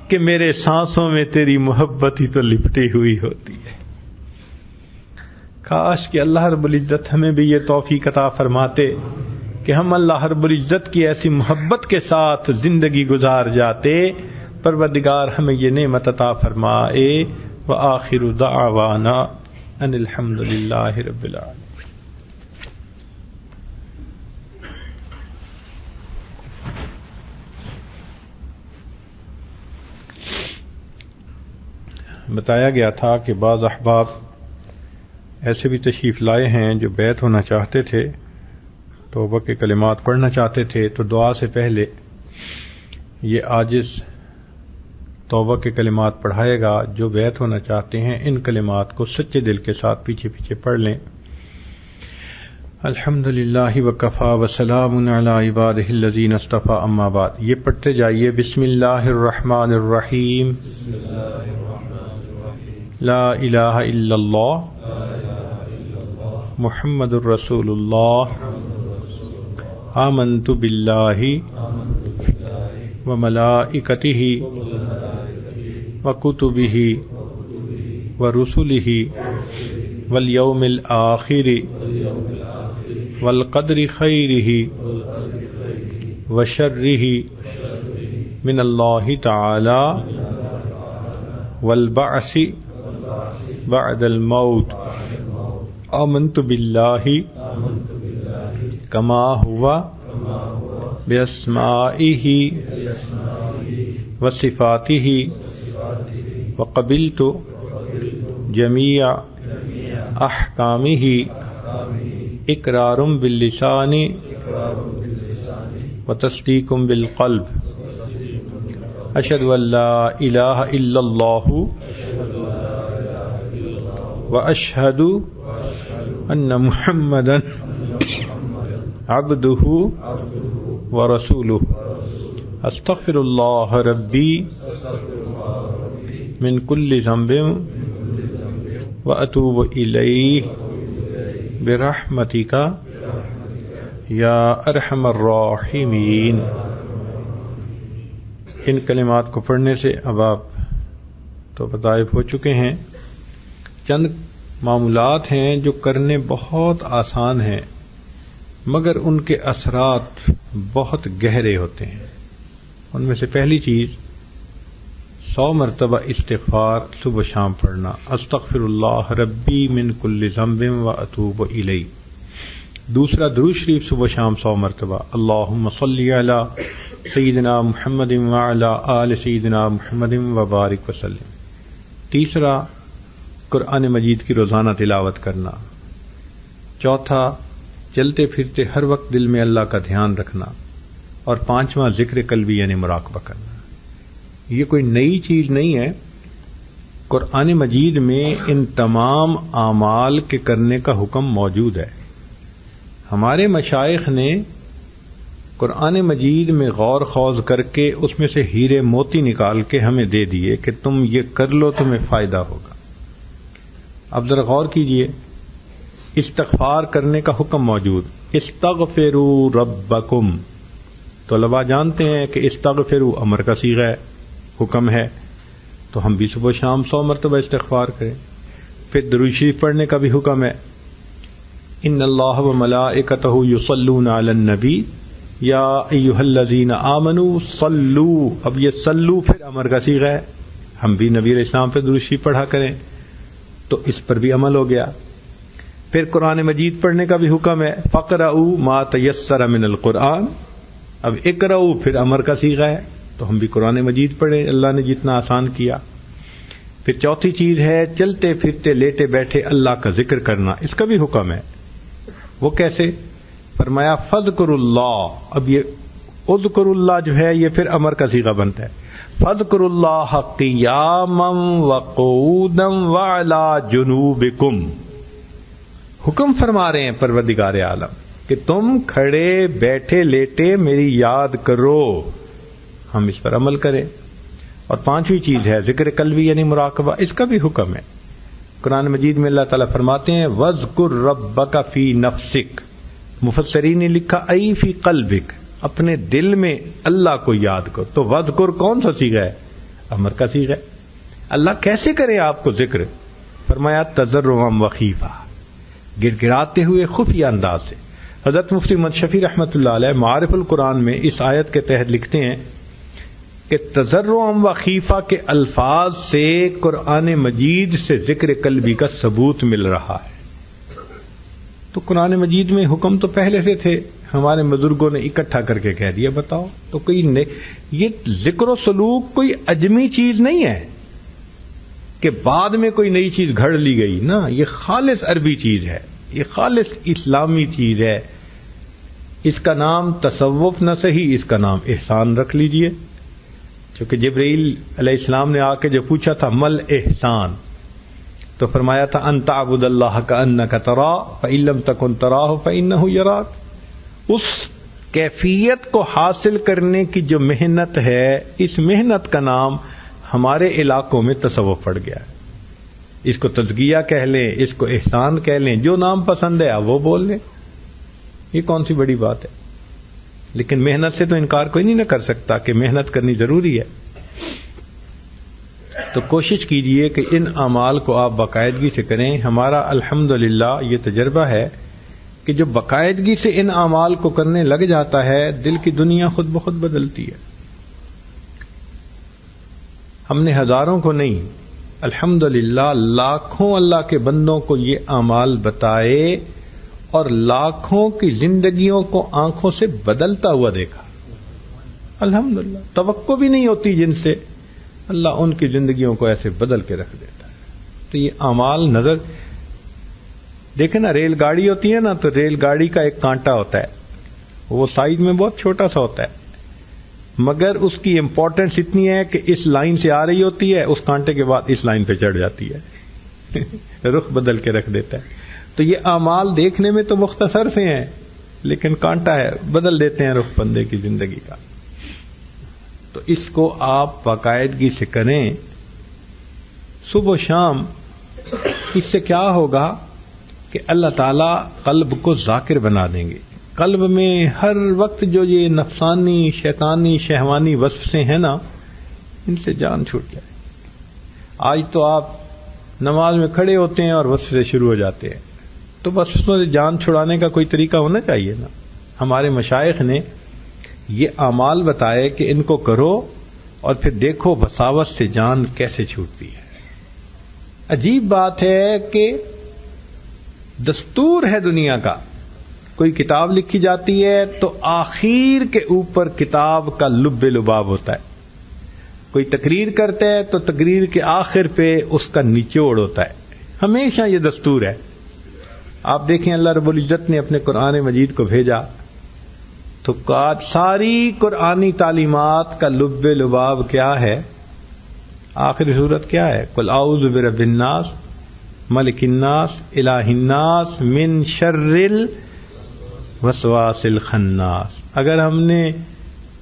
کہ میرے سانسوں میں تیری محبت ہی تو لپٹی ہوئی ہوتی ہے. کاش کہ اللہ رب العزت ہمیں بھی یہ توفیق عطا فرماتے کہ ہم اللہ رب العزت کی ایسی محبت کے ساتھ زندگی گزار جاتے. پروردگار ہمیں یہ نعمت عطا فرمائے. وآخر دعوانا ان الحمد للہ رب العالمین. بتایا گیا تھا کہ بعض احباب ایسے بھی تشریف لائے ہیں جو بیعت ہونا چاہتے تھے، توبہ کے کلمات پڑھنا چاہتے تھے، تو دعا سے پہلے یہ عاجز توبہ کے کلمات پڑھائے گا. جو بیعت ہونا چاہتے ہیں ان کلمات کو سچے دل کے ساتھ پیچھے پیچھے پڑھ لیں. الحمد للہ وکفی وسلام علی عبادہ الذین اصطفی. اما بعد یہ پڑھتے جائیے. بسم اللہ الرحمن الرحیم. لا الہ الا اللہ محمد الرسول اللہ. آمنت باللہ وملائکتہ وکتبہ ورسلہ والیوم الآخر والقدر خیرہ وشرہ من اللہ تعالی والبعث بعد الموت. آمنت باللہ کما ہوا باسمائہ وصفاتہ وقبلت جمیع احکامہ اقرار باللسان وتصدیق بالقلب. اشہد ان لا الہ الا اللہ واشہد ان محمدا عبدہ ورسولہ. استغفر اللہ ربی من کل ذنب واتوب الیہ برحمتک یا ارحم الراحمین. ان کلمات کو پڑھنے سے اب آپ تو متعارف ہو چکے ہیں. چند معمولات ہیں جو کرنے بہت آسان ہیں مگر ان کے اثرات بہت گہرے ہوتے ہیں. ان میں سے پہلی چیز 100 مرتبہ استغفار صبح شام پڑھنا. استغفر اللہ ربی من کل ذنب واتوب الیہ. دوسرا درود شریف صبح شام 100 مرتبہ. اللہم صلی علی سیدنا محمد وعلی آل سیدنا محمد وبارک وسلم. تیسرا قرآن مجید کی روزانہ تلاوت کرنا. چوتھا چلتے پھرتے ہر وقت دل میں اللہ کا دھیان رکھنا. اور پانچواں ذکر قلبی یعنی مراقبہ کرنا. یہ کوئی نئی چیز نہیں ہے. قرآن مجید میں ان تمام اعمال کے کرنے کا حکم موجود ہے. ہمارے مشائخ نے قرآن مجید میں غور خوض کر کے اس میں سے ہیرے موتی نکال کے ہمیں دے دیے کہ تم یہ کر لو تمہیں فائدہ ہوگا. اب ذرا غور کیجئے. استغفار کرنے کا حکم موجود. استغفروا ربکم. طلباء جانتے ہیں کہ استغفروا امر کا صیغہ ہے، حکم ہے، تو ہم بھی صبح شام 100 مرتبہ استغفار کریں. پھر درود شریف پڑھنے کا بھی حکم ہے. ان اللہ وملائکتہ یصلون علی النبی یا ایھا الذین آمنوا صلوا. اب یہ صلو پھر امر کا صیغہ ہے، ہم بھی نبی علیہ السلام پہ درود شریف پڑھا کریں. تو اس پر بھی عمل ہو گیا. پھر قرآن مجید پڑھنے کا بھی حکم ہے، فَقْرَؤُوا مَا تَيَسَّرَ مِنَ الْقُرْآنِ. اب اقرؤ پھر امر کا صیغہ ہے، تو ہم بھی قرآن مجید پڑھیں، اللہ نے جتنا آسان کیا. پھر چوتھی چیز ہے چلتے پھرتے لیٹے بیٹھے اللہ کا ذکر کرنا، اس کا بھی حکم ہے. وہ کیسے؟ فرمایا فَاذْكُرُوا اللَّهَ. اب یہ اذکر اللہ جو ہے یہ پھر امر کا صیغہ بنتا ہے. فَاذْكُرُوا اللَّهَ قِيَامًا وَقُعُودًا وَعَلَىٰ جُنُوبِكُمْ. حکم فرما رہے ہیں پروردگار عالم کہ تم کھڑے بیٹھے لیٹے میری یاد کرو، ہم اس پر عمل کریں. اور پانچویں چیز ہے ذکر قلبی یعنی مراقبہ، اس کا بھی حکم ہے. قرآن مجید میں اللہ تعالیٰ فرماتے ہیں وَاذْكُرْ رَبَّكَ فِي نَفْسِكَ. مفسرین نے لکھا ای فی قلبک، اپنے دل میں اللہ کو یاد کرو. تو وَاذْكُرْ کون سا صیغہ ہے؟ امر کا صیغہ ہے. اللہ کیسے کریں آپ کو ذکر؟ فرمایا تضرعا وخیفا، گڑ گڑاتے ہوئے خفیہ انداز سے. حضرت مفتی محمد شفیع رحمۃ اللہ علیہ معارف القرآن میں اس آیت کے تحت لکھتے ہیں کہ تضرعا وخیفا کے الفاظ سے قرآن مجید سے ذکر قلبی کا ثبوت مل رہا ہے. تو قرآن مجید میں حکم تو پہلے سے تھے، ہمارے بزرگوں نے اکٹھا کر کے کہہ دیا. بتاؤ تو کوئی یہ ذکر و سلوک کوئی اجمی چیز نہیں ہے کہ بعد میں کوئی نئی چیز گھڑ لی گئی، نا، یہ خالص عربی چیز ہے، یہ خالص اسلامی چیز ہے. اس کا نام تصوف نہ صحیح، اس کا نام احسان رکھ لیجئے. کیونکہ جبرائیل علیہ السلام نے آ کے جو پوچھا تھا مل احسان، تو فرمایا تھا ان تعبد اللہ کأنک تراہ فإن لم تکن تراہ فإنہ یراک. اس کیفیت کو حاصل کرنے کی جو محنت ہے، اس محنت کا نام ہمارے علاقوں میں تصوف پڑ گیا ہے. اس کو تزکیہ کہہ لیں، اس کو احسان کہہ لیں، جو نام پسند ہے آپ وہ بول لیں. یہ کون سی بڑی بات ہے؟ لیکن محنت سے تو انکار کوئی نہیں نہ کر سکتا کہ محنت کرنی ضروری ہے. تو کوشش کیجئے کہ ان اعمال کو آپ باقاعدگی سے کریں. ہمارا الحمدللہ یہ تجربہ ہے کہ جو باقاعدگی سے ان اعمال کو کرنے لگ جاتا ہے، دل کی دنیا خود بخود بدلتی ہے. ہم نے ہزاروں کو نہیں، الحمدللہ لاکھوں اللہ کے بندوں کو یہ اعمال بتائے اور لاکھوں کی زندگیوں کو آنکھوں سے بدلتا ہوا دیکھا. الحمدللہ توقع بھی نہیں ہوتی جن سے، اللہ ان کی زندگیوں کو ایسے بدل کے رکھ دیتا ہے. تو یہ اعمال نظر دیکھیں نا، ریل گاڑی ہوتی ہے نا، تو ریل گاڑی کا ایک کانٹا ہوتا ہے، وہ سائز میں بہت چھوٹا سا ہوتا ہے، مگر اس کی امپورٹنس اتنی ہے کہ اس لائن سے آ رہی ہوتی ہے، اس کانٹے کے بعد اس لائن پہ چڑھ جاتی ہے رخ بدل کے رکھ دیتا ہے. تو یہ اعمال دیکھنے میں تو مختصر سے ہیں، لیکن کانٹا ہے، بدل دیتے ہیں رخ بندے کی زندگی کا. تو اس کو آپ باقاعدگی سے کریں صبح و شام. اس سے کیا ہوگا کہ اللہ تعالیٰ قلب کو ذاکر بنا دیں گے. قلب میں ہر وقت جو یہ نفسانی شیطانی شہوانی وسوسے ہیں نا، ان سے جان چھوٹ جائے. آج تو آپ نماز میں کھڑے ہوتے ہیں اور وسوسے شروع ہو جاتے ہیں، تو وسوسوں سے جان چھڑانے کا کوئی طریقہ ہونا چاہیے نا. ہمارے مشائخ نے یہ اعمال بتائے کہ ان کو کرو اور پھر دیکھو وساوس سے جان کیسے چھوٹتی ہے. عجیب بات ہے کہ دستور ہے دنیا کا، کوئی کتاب لکھی جاتی ہے تو آخر کے اوپر کتاب کا لب لباب ہوتا ہے. کوئی تقریر کرتا ہے تو تقریر کے آخر پہ اس کا نچوڑ ہوتا ہے. ہمیشہ یہ دستور ہے. آپ دیکھیں اللہ رب العزت نے اپنے قرآن مجید کو بھیجا تو ساری قرآنی تعلیمات کا لب لباب کیا ہے؟ آخری صورت کیا ہے؟ قل اعوذ برب الناس ملک الناس الہ الناس من شر الوسواس الخناس. اگر ہم نے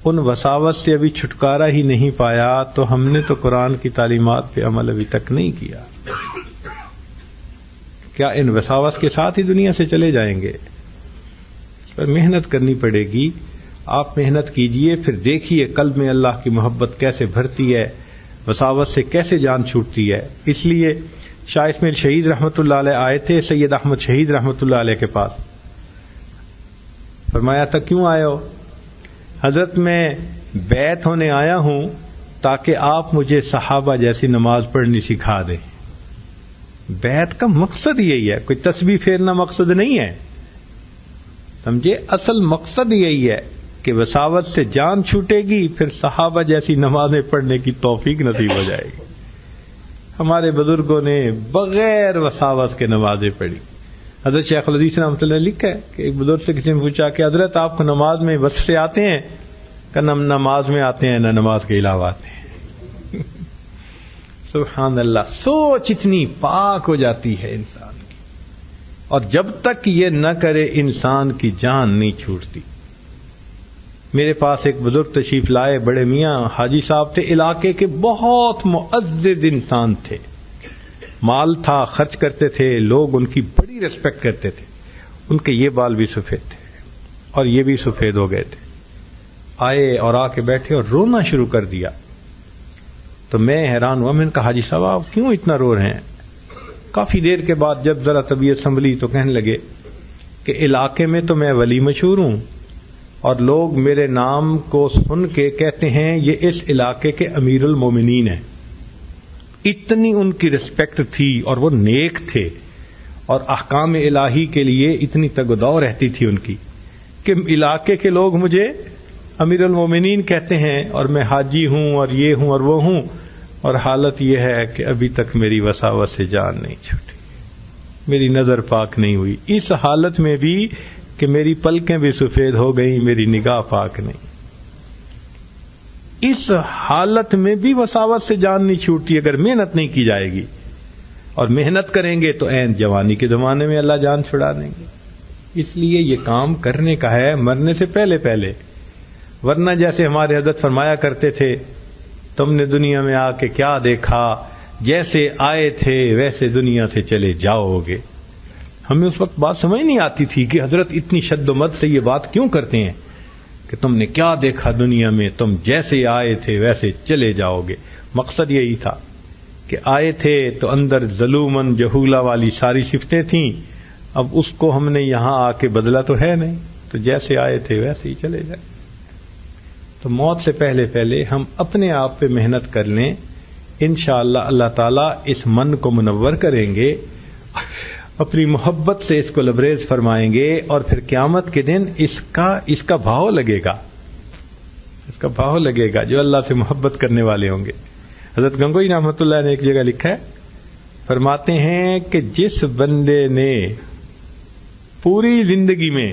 ان وساوس سے ابھی چھٹکارا ہی نہیں پایا تو ہم نے تو قرآن کی تعلیمات پہ عمل ابھی تک نہیں کیا. کیا ان وساوس کے ساتھ ہی دنیا سے چلے جائیں گے؟ اس پر محنت کرنی پڑے گی. آپ محنت کیجئے، پھر دیکھیے قلب میں اللہ کی محبت کیسے بھرتی ہے، وساوس سے کیسے جان چھوٹتی ہے. اس لیے شاہ اسماعیل شہید رحمۃ اللہ علیہ آئے تھے سید احمد شہید رحمۃ اللہ علیہ کے پاس. فرمایا تھا کیوں آئے ہو؟ حضرت میں بیعت ہونے آیا ہوں تاکہ آپ مجھے صحابہ جیسی نماز پڑھنی سکھا دیں. بیعت کا مقصد یہی ہے، کوئی تسبیح پھیرنا مقصد نہیں ہے، سمجھے؟ اصل مقصد یہی ہے کہ وساوت سے جان چھوٹے گی، پھر صحابہ جیسی نمازیں پڑھنے کی توفیق نصیب ہو جائے گی۔ ہمارے بزرگوں نے بغیر وساوت کے نمازیں پڑھی۔ حضرت شیخ الحدیث رحمۃ اللہ نے لکھا ہے کہ ایک بزرگ سے کسی نے پوچھا کہ حضرت آپ کو نماز میں وسوسے آتے ہیں؟ کہ نہ نماز میں آتے ہیں نہ نماز کے علاوہ آتے ہیں۔ سبحان اللہ، سوچ اتنی پاک ہو جاتی ہے انسان کی، اور جب تک یہ نہ کرے انسان کی جان نہیں چھوٹتی۔ میرے پاس ایک بزرگ تشریف لائے، بڑے میاں حاجی صاحب تھے، علاقے کے بہت معزز انسان تھے، مال تھا، خرچ کرتے تھے، لوگ ان کی بڑی ریسپیکٹ کرتے تھے۔ ان کے یہ بال بھی سفید تھے اور یہ بھی سفید ہو گئے تھے۔ آئے اور آ کے بیٹھے اور رونا شروع کر دیا، تو میں حیران ہوا۔ میں نے کہا حاجی صاحب آپ کیوں اتنا رو رہے ہیں؟ کافی دیر کے بعد جب ذرا طبیعت سنبھلی تو کہنے لگے کہ علاقے میں تو میں ولی مشہور ہوں، اور لوگ میرے نام کو سن کے کہتے ہیں یہ اس علاقے کے امیر المومنین ہیں۔ اتنی ان کی رسپیکٹ تھی، اور وہ نیک تھے، اور احکام الہی کے لیے اتنی تگدو رہتی تھی ان کی، کہ علاقے کے لوگ مجھے امیر المومنین کہتے ہیں، اور میں حاجی ہوں اور یہ ہوں اور وہ ہوں، اور حالت یہ ہے کہ ابھی تک میری وساوت سے جان نہیں چھوٹی، میری نظر پاک نہیں ہوئی۔ اس حالت میں بھی کہ میری پلکیں بھی سفید ہو گئیں، میری نگاہ پاک نہیں، اس حالت میں بھی وساوت سے جان نہیں چھوٹتی اگر محنت نہیں کی جائے گی، اور محنت کریں گے تو عین جوانی کے زمانے میں اللہ جان چھڑا دیں گے۔ اس لیے یہ کام کرنے کا ہے مرنے سے پہلے پہلے، ورنہ جیسے ہمارے حضرت فرمایا کرتے تھے، تم نے دنیا میں آ کے کیا دیکھا، جیسے آئے تھے ویسے دنیا سے چلے جاؤ گے۔ ہمیں اس وقت بات سمجھ نہیں آتی تھی کہ حضرت اتنی شد و مد سے یہ بات کیوں کرتے ہیں کہ تم نے کیا دیکھا دنیا میں، تم جیسے آئے تھے ویسے چلے جاؤ گے۔ مقصد یہی تھا کہ آئے تھے تو اندر ظلومن جہولا والی ساری صفتیں تھیں، اب اس کو ہم نے یہاں آ کے بدلا تو ہے نہیں، تو جیسے آئے تھے ویسے ہی چلے جائیں۔ تو موت سے پہلے پہلے ہم اپنے آپ پہ محنت کر لیں، انشاءاللہ اللہ تعالیٰ اس من کو منور کریں گے، اپنی محبت سے اس کو لبریز فرمائیں گے، اور پھر قیامت کے دن اس کا بھاؤ لگے گا، اس کا بھاؤ لگے گا جو اللہ سے محبت کرنے والے ہوں گے۔ حضرت گنگوئی رحمۃ اللہ نے ایک جگہ لکھا ہے، فرماتے ہیں کہ جس بندے نے پوری زندگی میں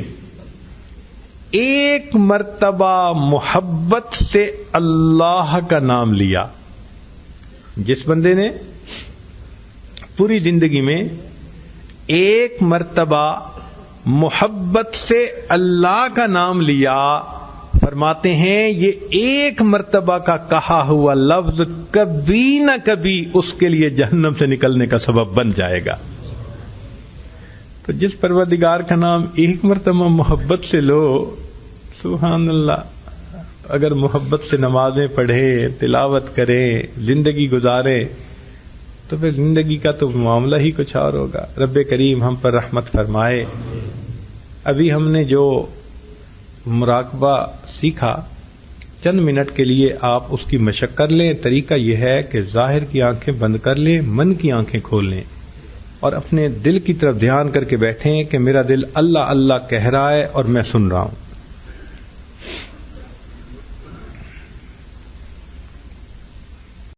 ایک مرتبہ محبت سے اللہ کا نام لیا، جس بندے نے پوری زندگی میں ایک مرتبہ محبت سے اللہ کا نام لیا، فرماتے ہیں یہ ایک مرتبہ کا کہا ہوا لفظ کبھی نہ کبھی اس کے لیے جہنم سے نکلنے کا سبب بن جائے گا۔ تو جس پروردگار کا نام ایک مرتبہ محبت سے لو، سبحان اللہ، اگر محبت سے نمازیں پڑھیں، تلاوت کریں، زندگی گزاریں، تو پھر زندگی کا تو معاملہ ہی کچھ اور ہوگا۔ رب کریم ہم پر رحمت فرمائے۔ ابھی ہم نے جو مراقبہ سیکھا، چند منٹ کے لیے آپ اس کی مشق کر لیں۔ طریقہ یہ ہے کہ ظاہر کی آنکھیں بند کر لیں، من کی آنکھیں کھول لیں، اور اپنے دل کی طرف دھیان کر کے بیٹھیں کہ میرا دل اللہ اللہ کہہ رہا ہے اور میں سن رہا ہوں۔